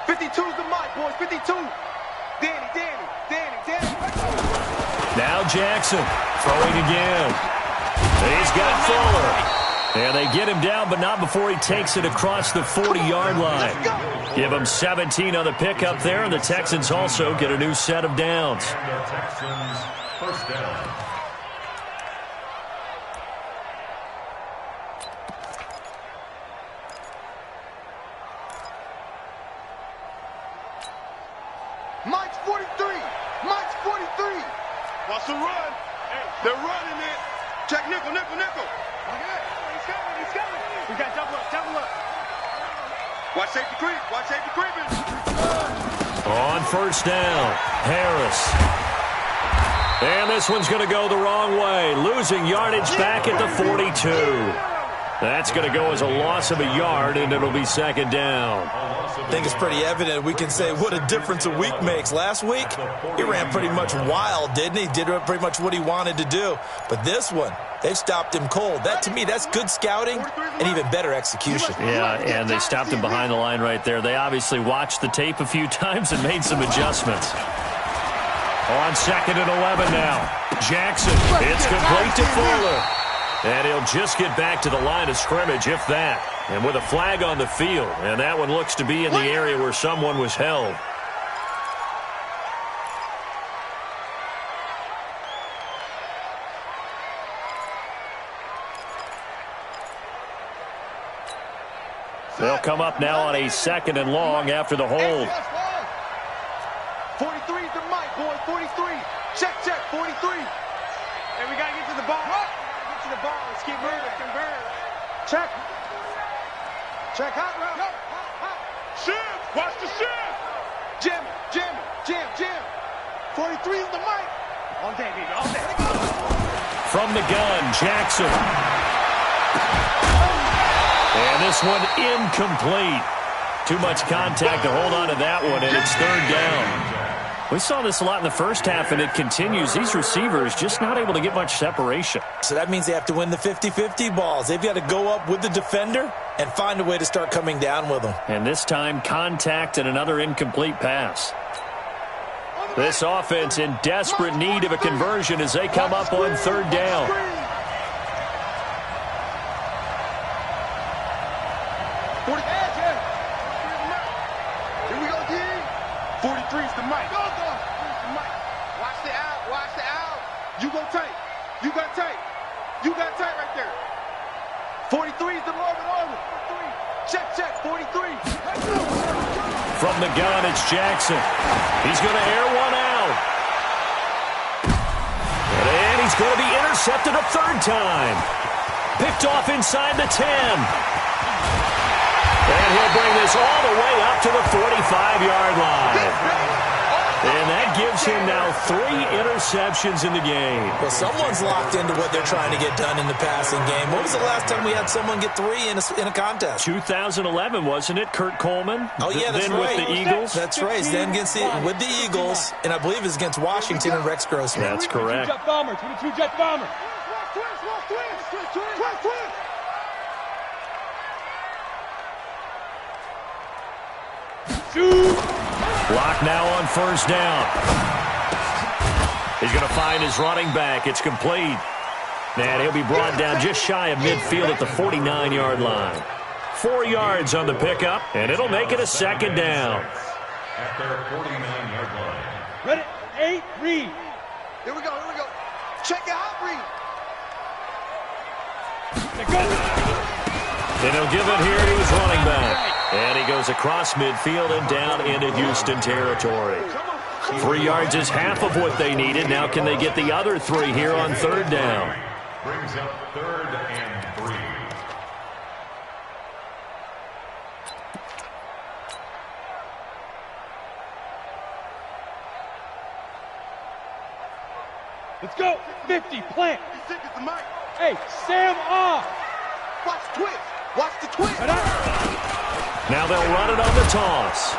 [SPEAKER 2] 52's the mic, boys. 52. Danny.
[SPEAKER 1] Now Jackson throwing again. He's got Fuller. And they get him down, but not before he takes it across the 40-yard line. Give him 17 on the pickup there, and the Texans also get a new set of downs.
[SPEAKER 4] And the Texans first down.
[SPEAKER 2] Mike's 43. Watch the run. They're running it. Check nickel. He's coming. We got double up. Watch safety creeping.
[SPEAKER 1] On first down, Harris. And this one's going to go the wrong way, losing yardage back at the 42. That's going to go as a loss of a yard, and it'll be second down.
[SPEAKER 3] I think it's pretty evident. We can say what a difference a week makes. Last week, he ran pretty much wild, didn't he? Did pretty much what he wanted to do. But this one, they've stopped him cold. That, to me, that's good scouting and even better execution.
[SPEAKER 1] Yeah, and they stopped him behind the line right there. They obviously watched the tape a few times and made some adjustments. On 2nd and 11 now. Jackson, it's complete to Fuller. And he'll just get back to the line of scrimmage, if that. And with a flag on the field. And that one looks to be in the area where someone was held. They'll come up now on a 2nd and long after the hold.
[SPEAKER 2] 43's the mic, boy. 43. Check, 43.
[SPEAKER 5] Hey, we got to get to the ball. Get to the ball. Let's keep moving.
[SPEAKER 2] Check. Check, hot route.
[SPEAKER 5] Shift. Watch the shift.
[SPEAKER 2] Jam. 43 is the mic.
[SPEAKER 5] All day, baby. All day.
[SPEAKER 1] From the gun, Jackson. And this one incomplete. Too much contact to hold on to that one, and it's third down. We saw this a lot in the first half, and it continues. These receivers just not able to get much separation.
[SPEAKER 3] So that means they have to win the 50-50 balls. They've got to go up with the defender and find a way to start coming down with them.
[SPEAKER 1] And this time, contact and another incomplete pass. This offense in desperate need of a conversion as they come up on third down.
[SPEAKER 2] Here we go, D. 43 is the mic. Watch the out. You go tight. You got tight right there. 43 is the Marvin Arnold. Check, 43.
[SPEAKER 1] From the gun, it's Jackson. He's going to air one out. And he's going to be intercepted a third time. Picked off inside the 10. And he'll bring this all the way up to the 45-yard line. And that gives him now 3 interceptions in the game.
[SPEAKER 3] Well, someone's locked into what they're trying to get done in the passing game. When was the last time we had someone get 3 in a contest?
[SPEAKER 1] 2011, wasn't it? Kurt Coleman?
[SPEAKER 3] Oh, yeah, that's
[SPEAKER 1] then
[SPEAKER 3] right.
[SPEAKER 1] With the Eagles?
[SPEAKER 3] That's right. Then with the Eagles, and I believe it's against Washington and Rex Grossman.
[SPEAKER 1] That's correct.
[SPEAKER 5] 22 jet bomber.
[SPEAKER 1] Block now on first down. He's going to find his running back. It's complete. And he'll be brought down just shy of midfield at the 49-yard line. 4 yards on the pickup, and it'll make it a second down.
[SPEAKER 4] At their 49-yard line.
[SPEAKER 5] Ready? 8, read.
[SPEAKER 2] Here we go. Check it out, read.
[SPEAKER 1] And he'll give it here to his running back. And he goes across midfield and down into Houston territory. 3 yards is half of what they needed. Now can they get the other 3 here on third down?
[SPEAKER 4] Brings up 3rd and 3.
[SPEAKER 5] Let's go. 50, plant.
[SPEAKER 2] 56 is the mic.
[SPEAKER 5] Hey, Sam off.
[SPEAKER 2] Watch the twist.
[SPEAKER 1] Now they'll run it on the toss.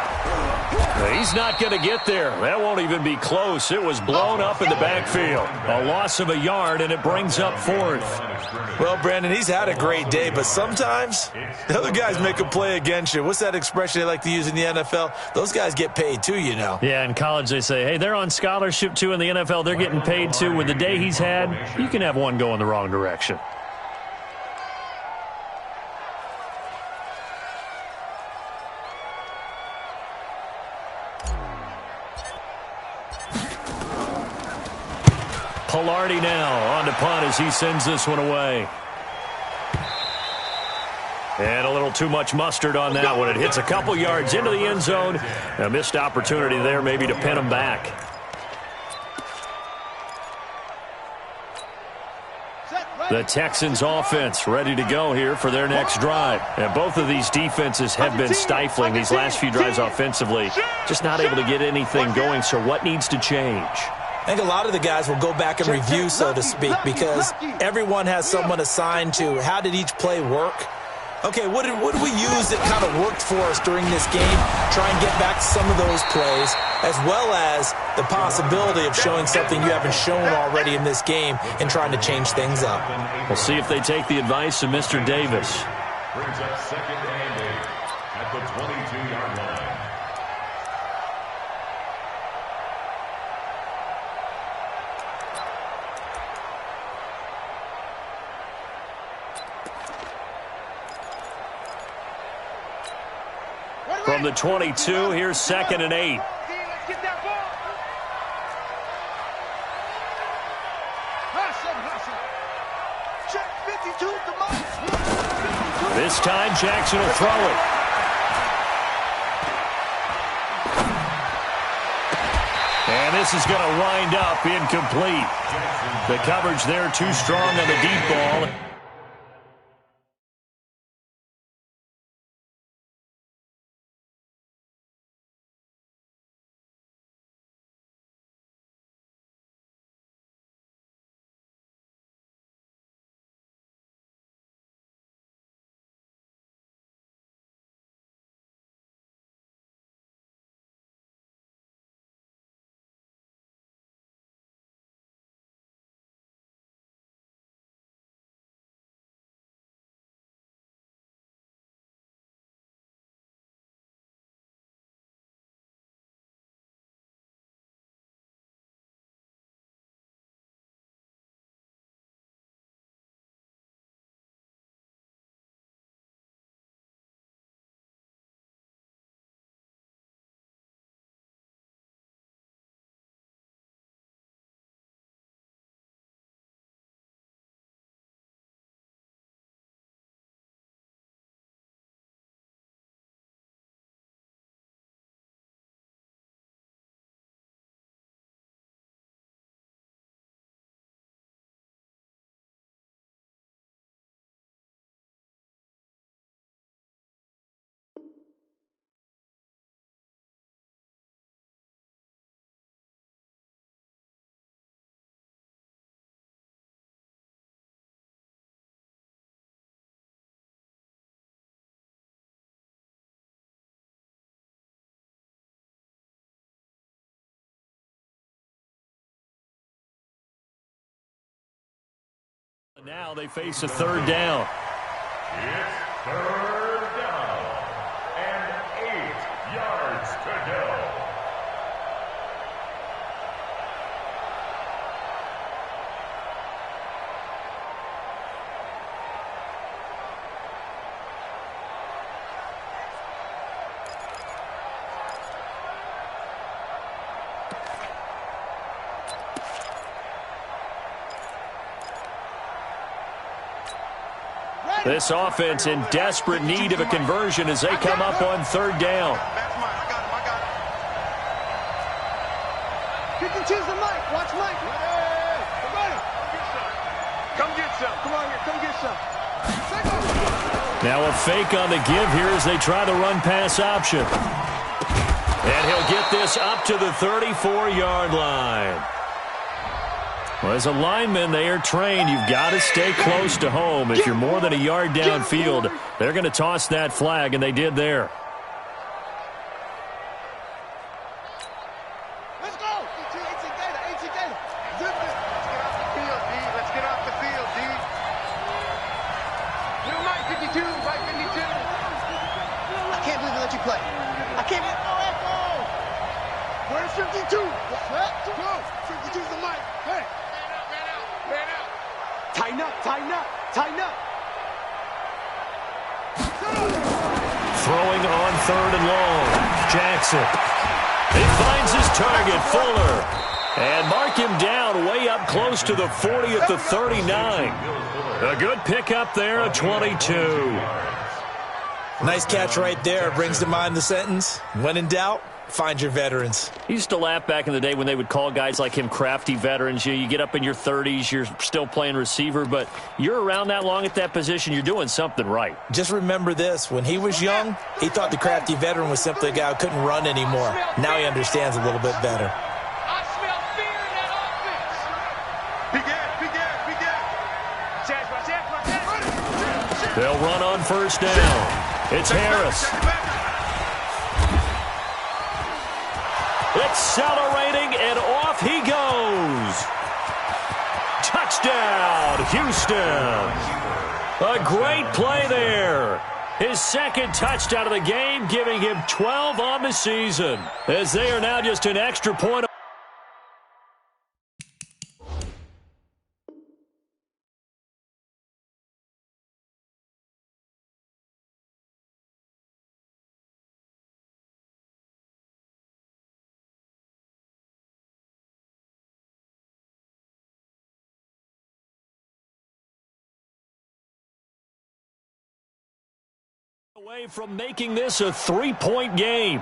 [SPEAKER 1] He's not going to get there. That won't even be close. It was blown up in the backfield. A loss of a yard, and it brings up 4th.
[SPEAKER 3] Well, Brandon, he's had a great day, but sometimes the other guys make a play against you. What's that expression they like to use in the NFL? Those guys get paid too, you know.
[SPEAKER 1] Yeah, in college they say, hey, they're on scholarship too. In the NFL, they're getting paid too. With the day he's had, you can have one go in the wrong direction. Pilardi now on to punt as he sends this one away. And a little too much mustard on that one. It hits a couple yards into the end zone. A missed opportunity there maybe to pin him back. The Texans offense ready to go here for their next drive. And both of these defenses have been stifling these last few drives offensively. Just not able to get anything going. So what needs to change?
[SPEAKER 3] I think a lot of the guys will go back and review, so to speak, because everyone has someone assigned to how did each play work. Okay, what did we use that kind of worked for us during this game? Try and get back to some of those plays, as well as the possibility of showing something you haven't shown already in this game and trying to change things up.
[SPEAKER 1] We'll see if they take the advice of Mr. Davis.
[SPEAKER 4] Brings up 2nd and 8 at the 22-yard line.
[SPEAKER 1] From the 22, here's 2nd and 8.
[SPEAKER 5] Let's get that ball.
[SPEAKER 2] Check 52 is the mic.
[SPEAKER 1] This time, Jackson will throw it. And this is going to wind up incomplete. The coverage there too strong on the deep ball. Now they face a third down.
[SPEAKER 4] It's third down and 8 yards to go.
[SPEAKER 1] This offense in desperate need of a conversion as they come up on third down.
[SPEAKER 2] That's mine. I got him. I got him. You can choose the mic. Watch Mike. Hey, everybody. Come get some. Come on here. Come get some.
[SPEAKER 1] Now a fake on the give here as they try the run-pass option. And he'll get this up to the 34-yard line. Well, as a lineman, they are trained. You've got to stay close to home. If you're more than a yard downfield, they're going to toss that flag, and they did there.
[SPEAKER 2] Let's go. 18 data. 18 data. Zip it. Let's get off the field, D. Little Mike 52. Mike 52. I can't believe they let you play. I can't. Echo. Where's 52? What? Go. 52's the mic. Hey. Man out. Tighten up. Tighten up.
[SPEAKER 1] Throwing on third and long. Jackson. He finds his target, Fuller. And mark him down way up close to the 40 at the 39. A good pickup there, a 22.
[SPEAKER 3] Nice catch right there. Brings to mind the sentence, when in doubt, find your veterans.
[SPEAKER 1] He used to laugh back in the day when they would call guys like him crafty veterans. You get up in your 30s, you're still playing receiver, but you're around that long at that position, you're doing something right.
[SPEAKER 3] Just remember this. When he was young, he thought the crafty veteran was simply a guy who couldn't run anymore. Now he understands a little bit better.
[SPEAKER 5] I smell fear in that offense.
[SPEAKER 1] They'll run on first down. It's Harris. Accelerating, and off he goes. Touchdown, Houston. A great play there. His second touchdown of the game, giving him 12 on the season, as they are now just an extra point. Away from making this a 3-point game.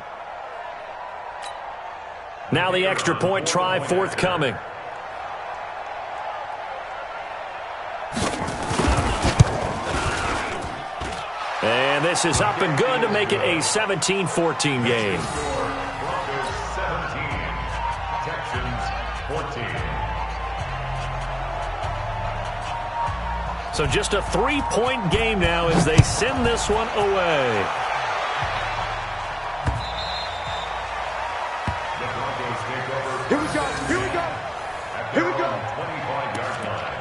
[SPEAKER 1] Now the extra point try forthcoming. And this is up and good to make it a 17-14 game.
[SPEAKER 4] Broncos 17, Texans 14.
[SPEAKER 1] So just a 3-point game now as they send this one away.
[SPEAKER 4] The Broncos take over.
[SPEAKER 2] Here we go. Here we go. Here we go.
[SPEAKER 4] 25-yard line.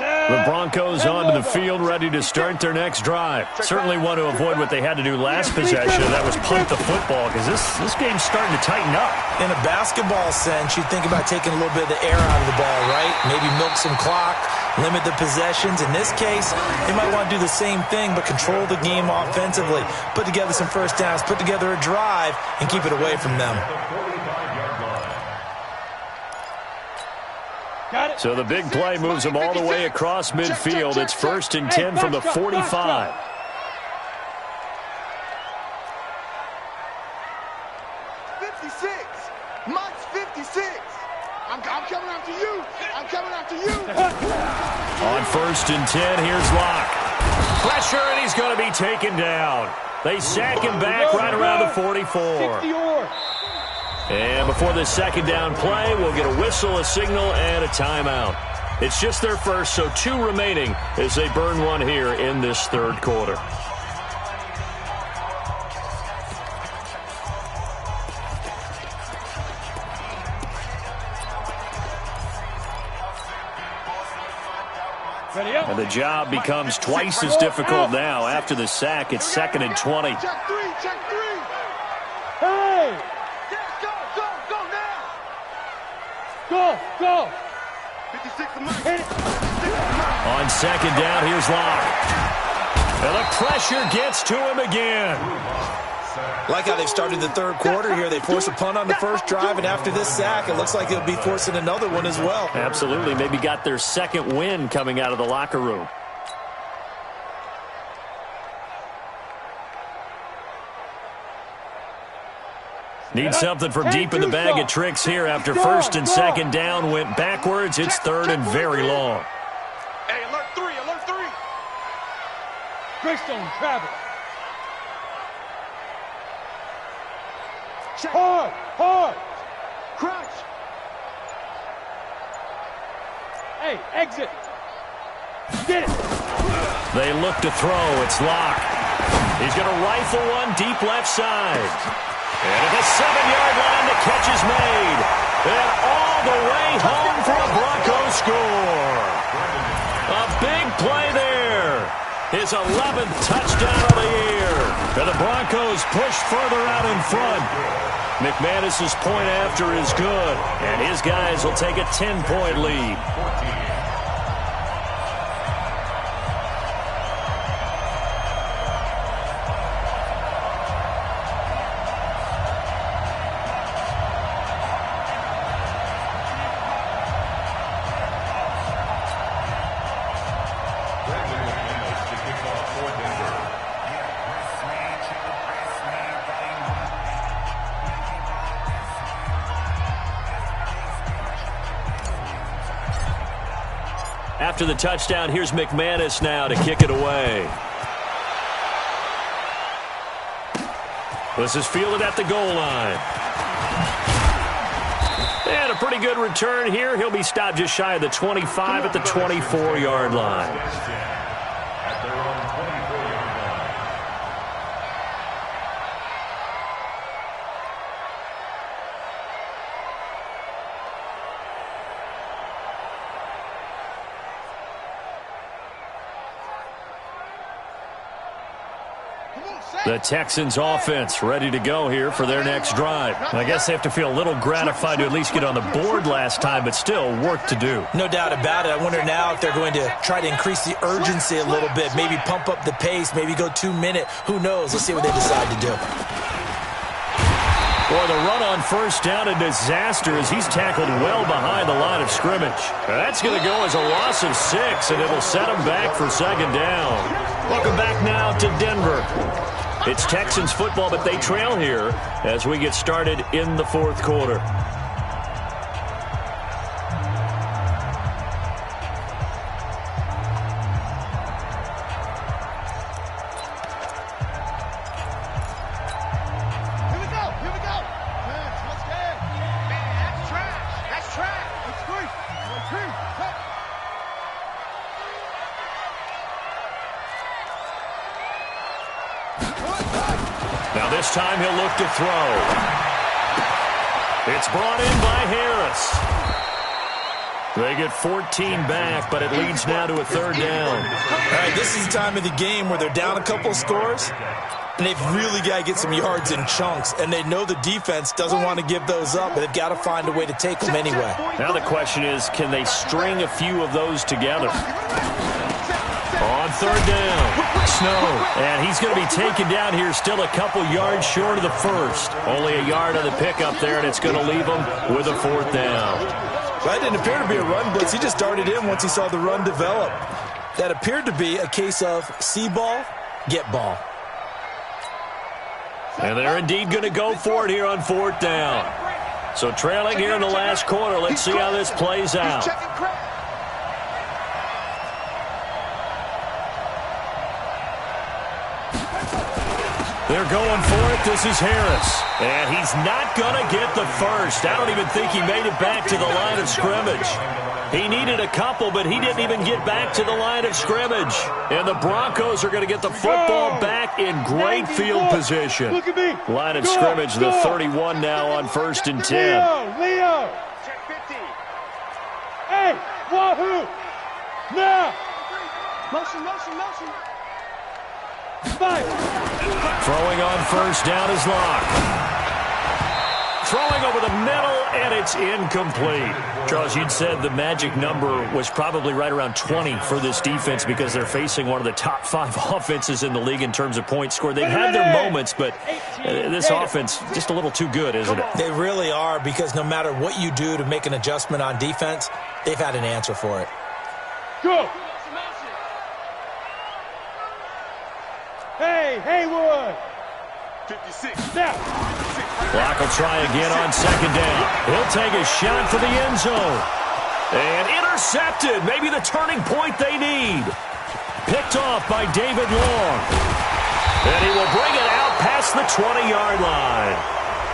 [SPEAKER 1] The Broncos onto the field, ready to start their next drive. Certainly want to avoid what they had to do last possession. That was punt the football, because this game's starting to tighten up.
[SPEAKER 3] In a basketball sense, you think about taking a little bit of the air out of the ball, right? Maybe milk some clock, limit the possessions. In this case, they might want to do the same thing, but control the game offensively. Put together some first downs, put together a drive, and keep it away from them.
[SPEAKER 1] So the big play moves them all the way across midfield. It's 1st and 10 from the 45.
[SPEAKER 2] 56. Mike's 56. I'm coming after you. I'm coming after you.
[SPEAKER 1] On 1st and 10, here's Locke. Pressure, and he's going to be taken down. They sack him back right around the 44. And before the second down play, we'll get a whistle, a signal, and a timeout. It's just their first, so 2 remaining as they burn one here in this third quarter. And the job becomes twice as difficult now. After the sack, it's 2nd and 20.
[SPEAKER 2] Check 3. Check 3.
[SPEAKER 5] Hey!
[SPEAKER 2] Go now.
[SPEAKER 5] Go!
[SPEAKER 2] 56 to Mike.
[SPEAKER 5] Hit it!
[SPEAKER 1] On 2nd down, here's Locke. And the pressure gets to him again.
[SPEAKER 3] Like how they've started the third quarter here. They force a punt on the first drive, and after this sack, it looks like they'll be forcing another one as well.
[SPEAKER 1] Absolutely. Maybe got their second win coming out of the locker room. Need something from deep in the bag of tricks here after 1st and 2nd down went backwards. It's 3rd and very long.
[SPEAKER 2] Hey, alert 3. Alert 3.
[SPEAKER 5] Greystone, Travis.
[SPEAKER 2] Check.
[SPEAKER 5] Hard!
[SPEAKER 2] Crouch.
[SPEAKER 5] Hey, exit! Get it!
[SPEAKER 1] They look to throw. It's Locke. He's going to rifle one deep left side. And at the 7-yard line, the catch is made. And all the way home for a Broncos score. A big play there. His 11th touchdown of the year. And the Broncos push further out in front. McManus's point after is good. And his guys will take a 10-point lead. After the touchdown, here's McManus now to kick it away. This is fielded at the goal line. And a pretty good return here. He'll be stopped just shy of the 25 at the 24-yard line.
[SPEAKER 4] At their own 24-yard line.
[SPEAKER 1] The Texans offense ready to go here for their next drive. I guess they have to feel a little gratified to at least get on the board last time, but still work to do.
[SPEAKER 3] No doubt about it. I wonder now if they're going to try to increase the urgency a little bit, maybe pump up the pace, maybe go 2-minute. Who knows? Let's see what they decide to do.
[SPEAKER 1] Boy, the run on first down, a disaster as he's tackled well behind the line of scrimmage. That's going to go as a loss of 6, and it'll set him back for second down. Welcome back now to Denver. It's Texans football, but they trail here as we get started in the fourth quarter. Now this time he'll look to throw. It's brought in by Harris. They get 14 back, but it leads now to a third down.
[SPEAKER 3] All right, this is the time of the game where they're down a couple scores, and they've really got to get some yards in chunks, and they know the defense doesn't want to give those up, but they've got to find a way to take them anyway.
[SPEAKER 1] Now the question is, can they string a few of those together? On third down, Snow, and he's going to be taken down here still a couple yards short of the first. Only a yard on the pickup there, and it's going to leave him with a fourth down.
[SPEAKER 3] That didn't appear to be a run blitz. He just darted in once he saw the run develop. That appeared to be a case of see ball, get ball.
[SPEAKER 1] And they're indeed going to go for it here on fourth down. So trailing here in the last quarter. Let's see how this plays out. They're going for it. This is Harris. And he's not going to get the first. I don't even think he made it back to the line of scrimmage. He needed a couple, but he didn't even get back to the line of scrimmage. And the Broncos are going to get the football back in great field position.
[SPEAKER 5] Look at me.
[SPEAKER 1] Line of scrimmage, the 31 now on first and 10.
[SPEAKER 5] Leo. Check 50. Hey, wahoo. Now. Motion. Fire.
[SPEAKER 1] Throwing on first down is Locke. Throwing over the middle, and it's incomplete. Charles, you'd said the magic number was probably right around 20 for this defense because they're facing one of the top 5 offenses in the league in terms of points scored. They've had their moments, but this offense just a little too good, isn't it?
[SPEAKER 3] They really are, because no matter what you do to make an adjustment on defense, they've had an answer for it.
[SPEAKER 5] Go. Hey, Haywood.
[SPEAKER 2] 56.
[SPEAKER 5] Now.
[SPEAKER 1] Locke will try again on second down. He'll take a shot for the end zone. And intercepted. Maybe the turning point they need. Picked off by David Long. And he will bring it out past the 20-yard line.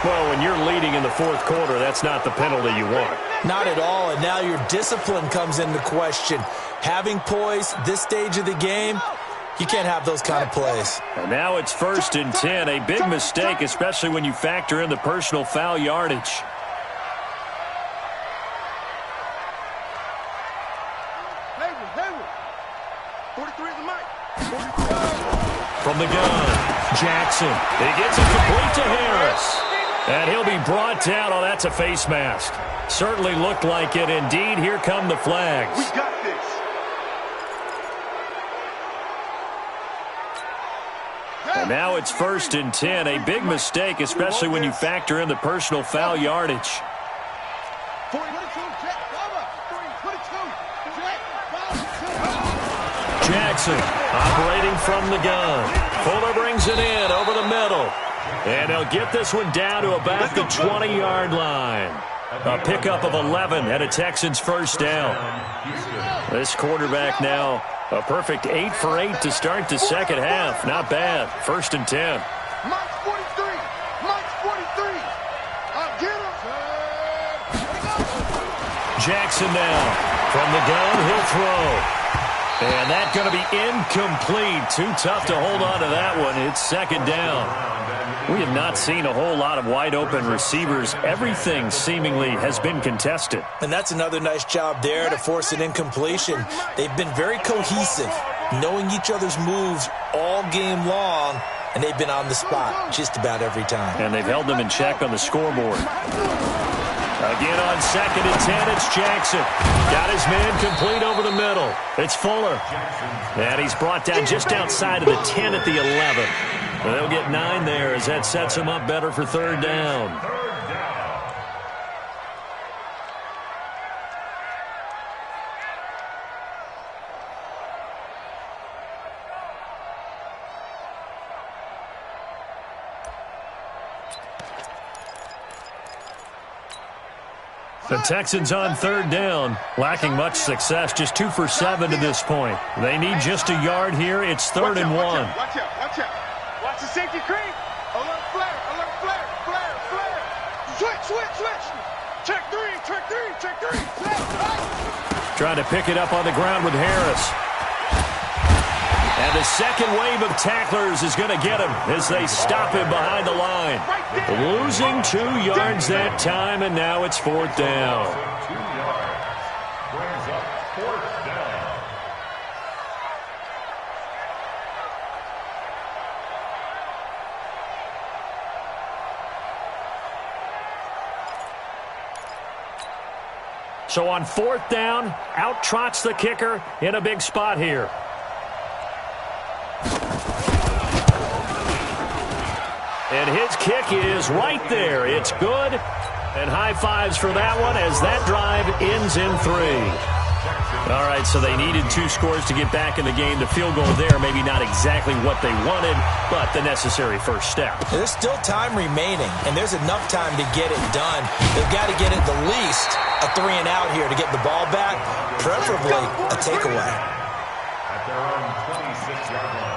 [SPEAKER 1] Well, when you're leading in the fourth quarter, that's not the penalty you want.
[SPEAKER 3] Not at all, and now your discipline comes into question. Having poise this stage of the game, you can't have those kind of plays.
[SPEAKER 1] And now it's first and 10. A big mistake, especially when you factor in the personal foul yardage.
[SPEAKER 2] Haywood. 43 is the mic.
[SPEAKER 1] From the gun, Jackson. He gets it complete to Harris. And he'll be brought down. Oh, that's a face mask. Certainly looked like it. Indeed, here come the flags.
[SPEAKER 2] We got this.
[SPEAKER 1] And now it's first and 10. A big mistake, especially when you factor in the personal foul yardage.
[SPEAKER 2] 22, check, cover. 22,
[SPEAKER 1] Jackson operating from the gun. Fuller brings it in over the middle. And they'll get this one down to about the 20-yard line. A pickup of 11 and a Texans first down. This quarterback now a perfect 8 for 8 to start the second half. Not bad. First and 10.
[SPEAKER 2] Mike's 43. Mike's 43. I'll get him.
[SPEAKER 1] Jackson now. From the gun, he'll throw. And that's going to be incomplete. Too tough to hold on to that one. It's second down. We have not seen a whole lot of wide-open receivers. Everything seemingly has been contested.
[SPEAKER 3] And that's another nice job there to force an incompletion. They've been very cohesive, knowing each other's moves all game long, and they've been on the spot just about every time.
[SPEAKER 1] And they've held them in check on the scoreboard. Again on second and 10, it's Jackson. Got his man complete over the middle. It's Fuller. And he's brought down just outside of the 10 at the 11. They'll get 9 there as that sets them up better for third down. The Texans on third down, lacking much success, just 2 for 7 to this point. They need just a yard here. It's third and 1.
[SPEAKER 2] Watch out, watch out. Watch the safety creep. Alert flare, flare. Switch. Check three.
[SPEAKER 1] Trying to pick it up on the ground with Harris. And the second wave of tacklers is going to get him as they stop him behind the line. Losing 2 yards that time, and now it's fourth down.
[SPEAKER 4] 2 yards. Brings up fourth down.
[SPEAKER 1] So on fourth down, out trots the kicker in a big spot here. And his kick is right there. It's good. And high fives for that one as that drive ends in 3. All right, so they needed 2 scores to get back in the game. The field goal there, maybe not exactly what they wanted, but the necessary first step.
[SPEAKER 3] There's still time remaining, and there's enough time to get it done. They've got to get at the least a 3 and out here to get the ball back, preferably a takeaway.
[SPEAKER 4] At their own 26-yard line.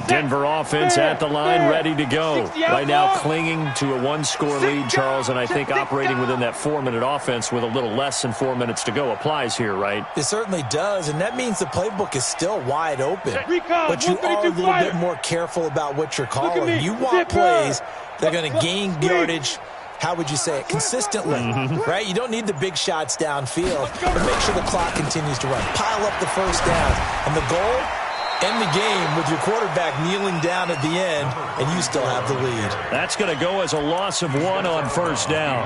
[SPEAKER 1] Denver offense at the line, ready to go. Right now clinging to a 1-score lead, Charles, and I think operating within that 4-minute offense with a little less than 4 minutes to go applies here, right?
[SPEAKER 3] It certainly does, and that means the playbook is still wide open. But you are a little bit more careful about what you're calling. You want plays that are going to gain yardage, how would you say it, consistently, right? You don't need the big shots downfield, but make sure the clock continues to run. Pile up the first downs, and the goal, end the game with your quarterback kneeling down at the end, and you still have the lead.
[SPEAKER 1] That's going to go as a loss of 1 on first down.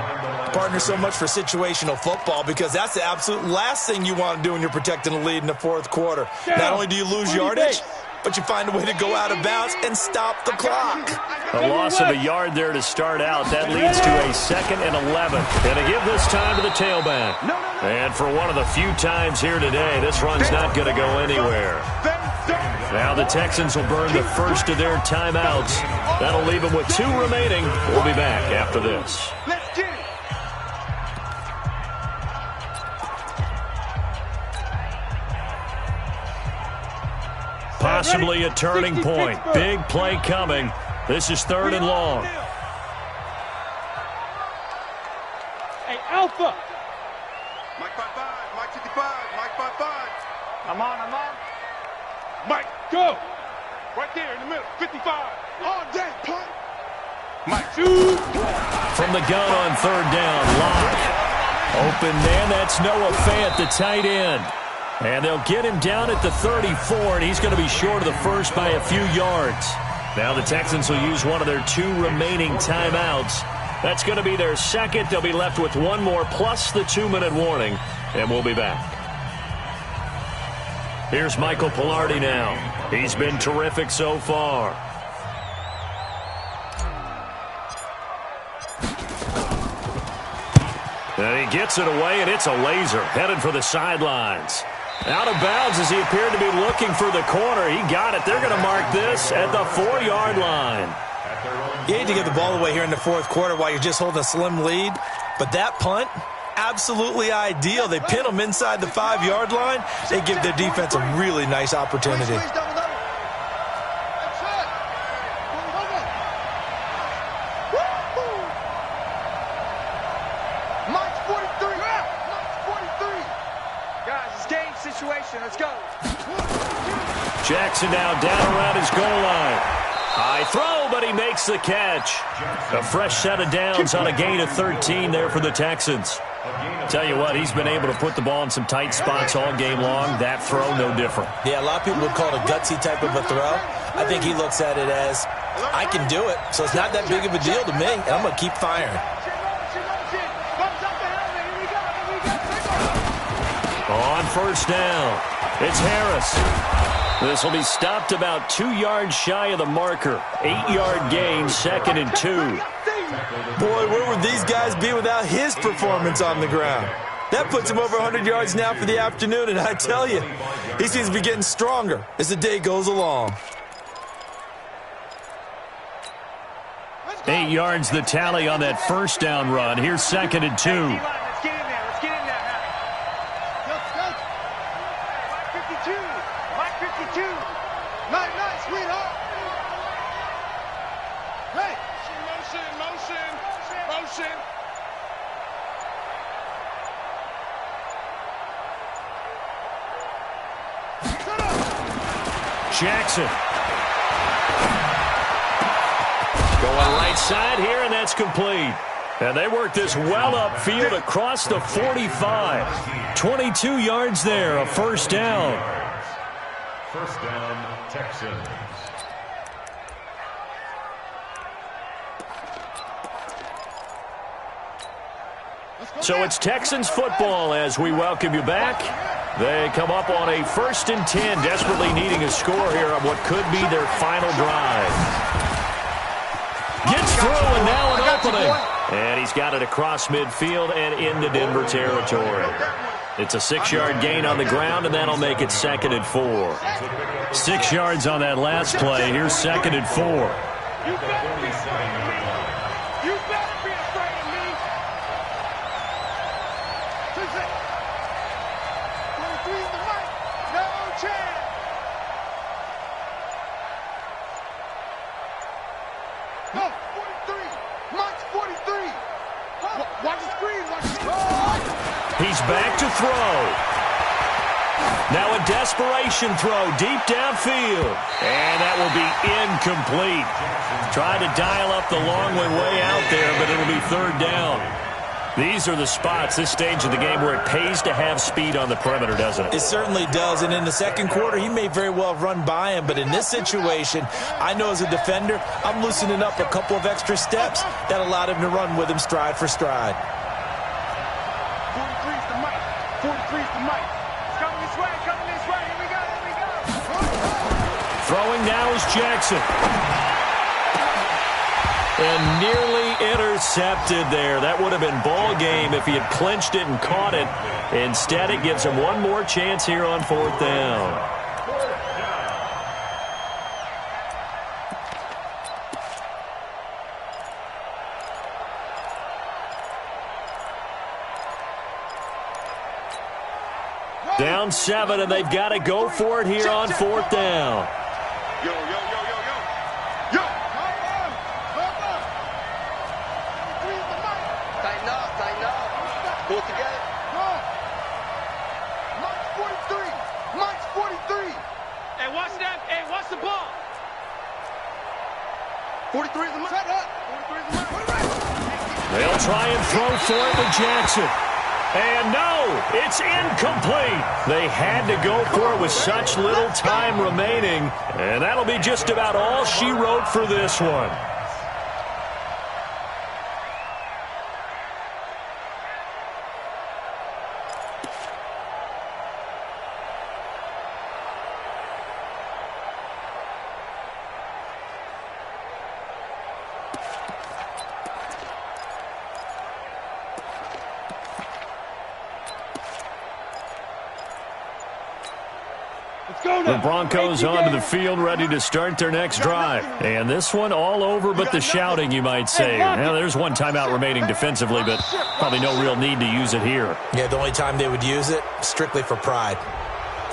[SPEAKER 3] Partner, so much for situational football because that's the absolute last thing you want to do when you're protecting the lead in the fourth quarter. Not only do you lose yardage, but you find a way to go out of bounds and stop the clock.
[SPEAKER 1] A loss of a yard there to start out. That leads to a 2nd and 11. Going to give this time to the tailback. And for one of the few times here today, this run's not going to go anywhere. Now the Texans will burn the first of their timeouts. That'll leave them with 2 remaining. We'll be back after this.
[SPEAKER 2] Let's get it.
[SPEAKER 1] Possibly a turning point. Big play coming. This is 3rd and long.
[SPEAKER 5] Hey, Alpha.
[SPEAKER 2] Mike 5-5, Mike 55, Mike 5-5. I'm on. Mike,
[SPEAKER 5] Go.
[SPEAKER 2] right there in the middle, 55. On deck, punt. Mike,
[SPEAKER 5] Shoot.
[SPEAKER 1] From the gun on 3rd down, Locke. Open man, that's Noah Fant, the tight end. And they'll get him down at the 34, and he's going to be short of the first by a few yards. Now the Texans will use one of their 2 remaining timeouts. That's going to be their 2nd. They'll be left with 1 more plus the 2-minute warning, and we'll be back. Here's Michael Pilardi now. He's been terrific so far. And he gets it away, and it's a laser headed for the sidelines. Out of bounds as he appeared to be looking for the corner. He got it. They're going to mark this at the 4-yard line.
[SPEAKER 3] You need to get the ball away here in the fourth quarter while you're just holding a slim lead. But that punt, absolutely ideal. They pin them inside the 5-yard line. They give their defense a really nice opportunity.
[SPEAKER 2] Mike's 43. Mike's 43. Guys, it's game situation. Let's go.
[SPEAKER 1] Jackson now down around his goal line. High throw, but he makes the catch. A fresh set of downs on a gain of 13 there for the Texans. Tell you what, he's been able to put the ball in some tight spots all game long. That throw, no different.
[SPEAKER 3] Yeah, a lot of people would call it a gutsy type of a throw. I think he looks at it as I can do it, so it's not that big of a deal to me, and I'm going to keep firing.
[SPEAKER 1] On first down, it's Harris. This will be stopped about 2 yards shy of the marker. 8-yard gain, 2nd and 2.
[SPEAKER 3] Boy, where would these guys be without his performance on the ground? That puts him over 100 yards now for the afternoon, and I tell you, he seems to be getting stronger as the day goes along.
[SPEAKER 1] 8 yards the tally on that first down run. Here's 2nd and 2.
[SPEAKER 2] Let's get in there. Let's get in there. Mike 52. Nice, sweetheart. Hey. Motion.
[SPEAKER 1] Jackson. Going right side here, and that's complete. And they work this well upfield across the 45. 22 yards there, a first down.
[SPEAKER 4] First down, Texans.
[SPEAKER 1] So it's Texans football as we welcome you back. They come up on a 1st and 10, desperately needing a score here on what could be their final drive. Gets through, and now an opening. And he's got it across midfield and into Denver territory. It's a 6-yard gain on the ground, and that'll make it 2nd and 4. 6 yards on that last play. Here's 2nd and 4.
[SPEAKER 2] You better be afraid of me. You better be afraid of me. 23 is the mic. No chance. No, 43. Mike's 43. Watch the screen.
[SPEAKER 1] He's back to throw. Now a desperation throw deep downfield. And that will be incomplete. Tried to dial up the long way out there, but it'll be 3rd down. These are the spots, this stage of the game, where it pays to have speed on the perimeter, doesn't it?
[SPEAKER 3] It certainly does, and in the second quarter, he may very well run by him, but in this situation, I know as a defender, I'm loosening up a couple of extra steps that allowed him to run with him stride for stride.
[SPEAKER 2] 43 is the mic. 43 is the mic. It's coming this way. Here we go.
[SPEAKER 1] Throwing now is Jackson. And nearly intercepted there. That would have been ball game if he had clinched it and caught it. Instead, it gives him one more chance here on 4th down. Down 7, and they've got to go for it here on 4th down.
[SPEAKER 2] Yo. Tighten up. Pull it together. Mike's 43.
[SPEAKER 5] Hey, watch that. Hey, watch the ball.
[SPEAKER 2] 43 is the mic. Shut up. 43 is the mic.
[SPEAKER 1] They'll try and throw for it to Jackson. And no, it's incomplete. They had to go for it with such little time remaining. And that'll be just about all she wrote for this one. The Broncos onto the field, ready to start their next drive. And this one all over but the shouting, you might say. Now, there's one timeout remaining defensively, but probably no real need to use it here.
[SPEAKER 3] Yeah, the only time they would use it, strictly for pride.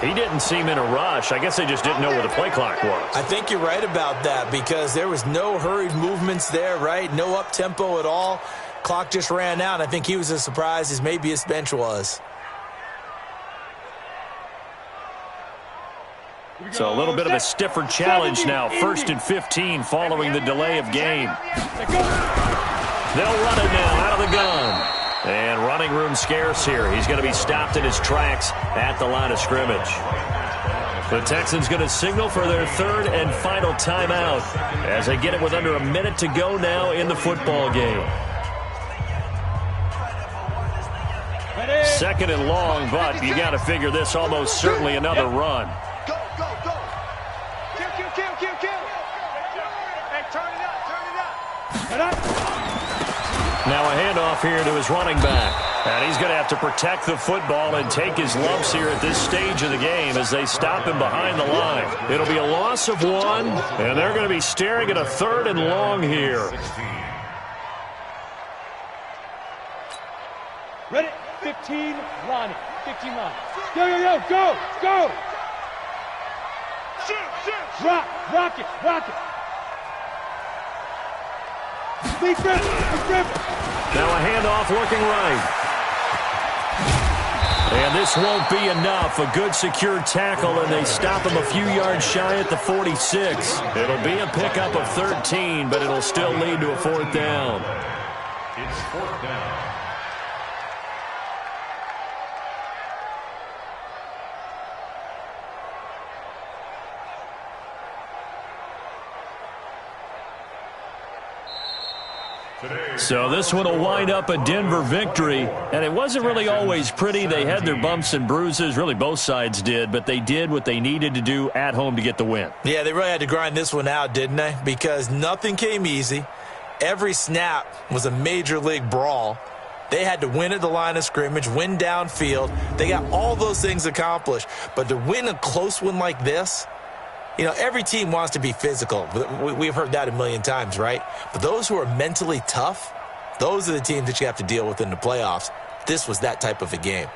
[SPEAKER 1] He didn't seem in a rush. I guess they just didn't know where the play clock was.
[SPEAKER 3] I think you're right about that because there was no hurried movements there, right? No up-tempo at all. Clock just ran out. I think he was as surprised as maybe his bench was.
[SPEAKER 1] So a little bit of a stiffer challenge now. 1st and 15 following the delay of game. They'll run it now out of the gun. And running room scarce here. He's going to be stopped in his tracks at the line of scrimmage. The Texans going to signal for their third and final timeout as they get it with under a minute to go now in the football game. Second and long, but you got to figure this almost certainly another run.
[SPEAKER 2] Go, go, go. Kill. Hey, turn it up.
[SPEAKER 1] Now a handoff here to his running back. And he's going to have to protect the football and take his lumps here at this stage of the game as they stop him behind the line. It'll be a loss of one, and they're going to be staring at a third and long here.
[SPEAKER 5] Ready? 15, line it. 15 line. Go.
[SPEAKER 2] Shoot.
[SPEAKER 5] Rock it. Big grip.
[SPEAKER 1] Now a handoff working right. And this won't be enough. A good secure tackle, and they stop him a few yards shy at the 46. It'll be a pickup of 13, but it'll still lead to a fourth down.
[SPEAKER 4] It's fourth down.
[SPEAKER 1] So this one will wind up a Denver victory, and it wasn't really always pretty. They had their bumps and bruises, really both sides did, but they did what they needed to do at home to get the win.
[SPEAKER 3] Yeah, they really had to grind this one out, didn't they? Because nothing came easy. Every snap was a major league brawl. They had to win at the line of scrimmage, win downfield. They got all those things accomplished, but to win a close one like this, you know, every team wants to be physical. We've heard that a million times, right? But those who are mentally tough, those are the teams that you have to deal with in the playoffs. This was that type of a game.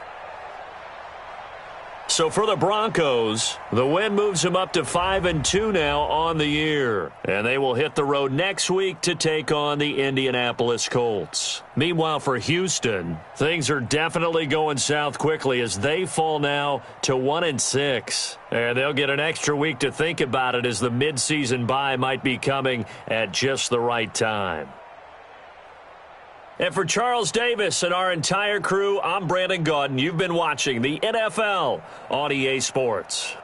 [SPEAKER 1] So for the Broncos, the win moves them up to 5-2 now on the year. And they will hit the road next week to take on the Indianapolis Colts. Meanwhile, for Houston, things are definitely going south quickly as they fall now to 1-6. And they'll get an extra week to think about it as the midseason bye might be coming at just the right time. And for Charles Davis and our entire crew, I'm Brandon Gaudin. You've been watching the NFL on EA Sports.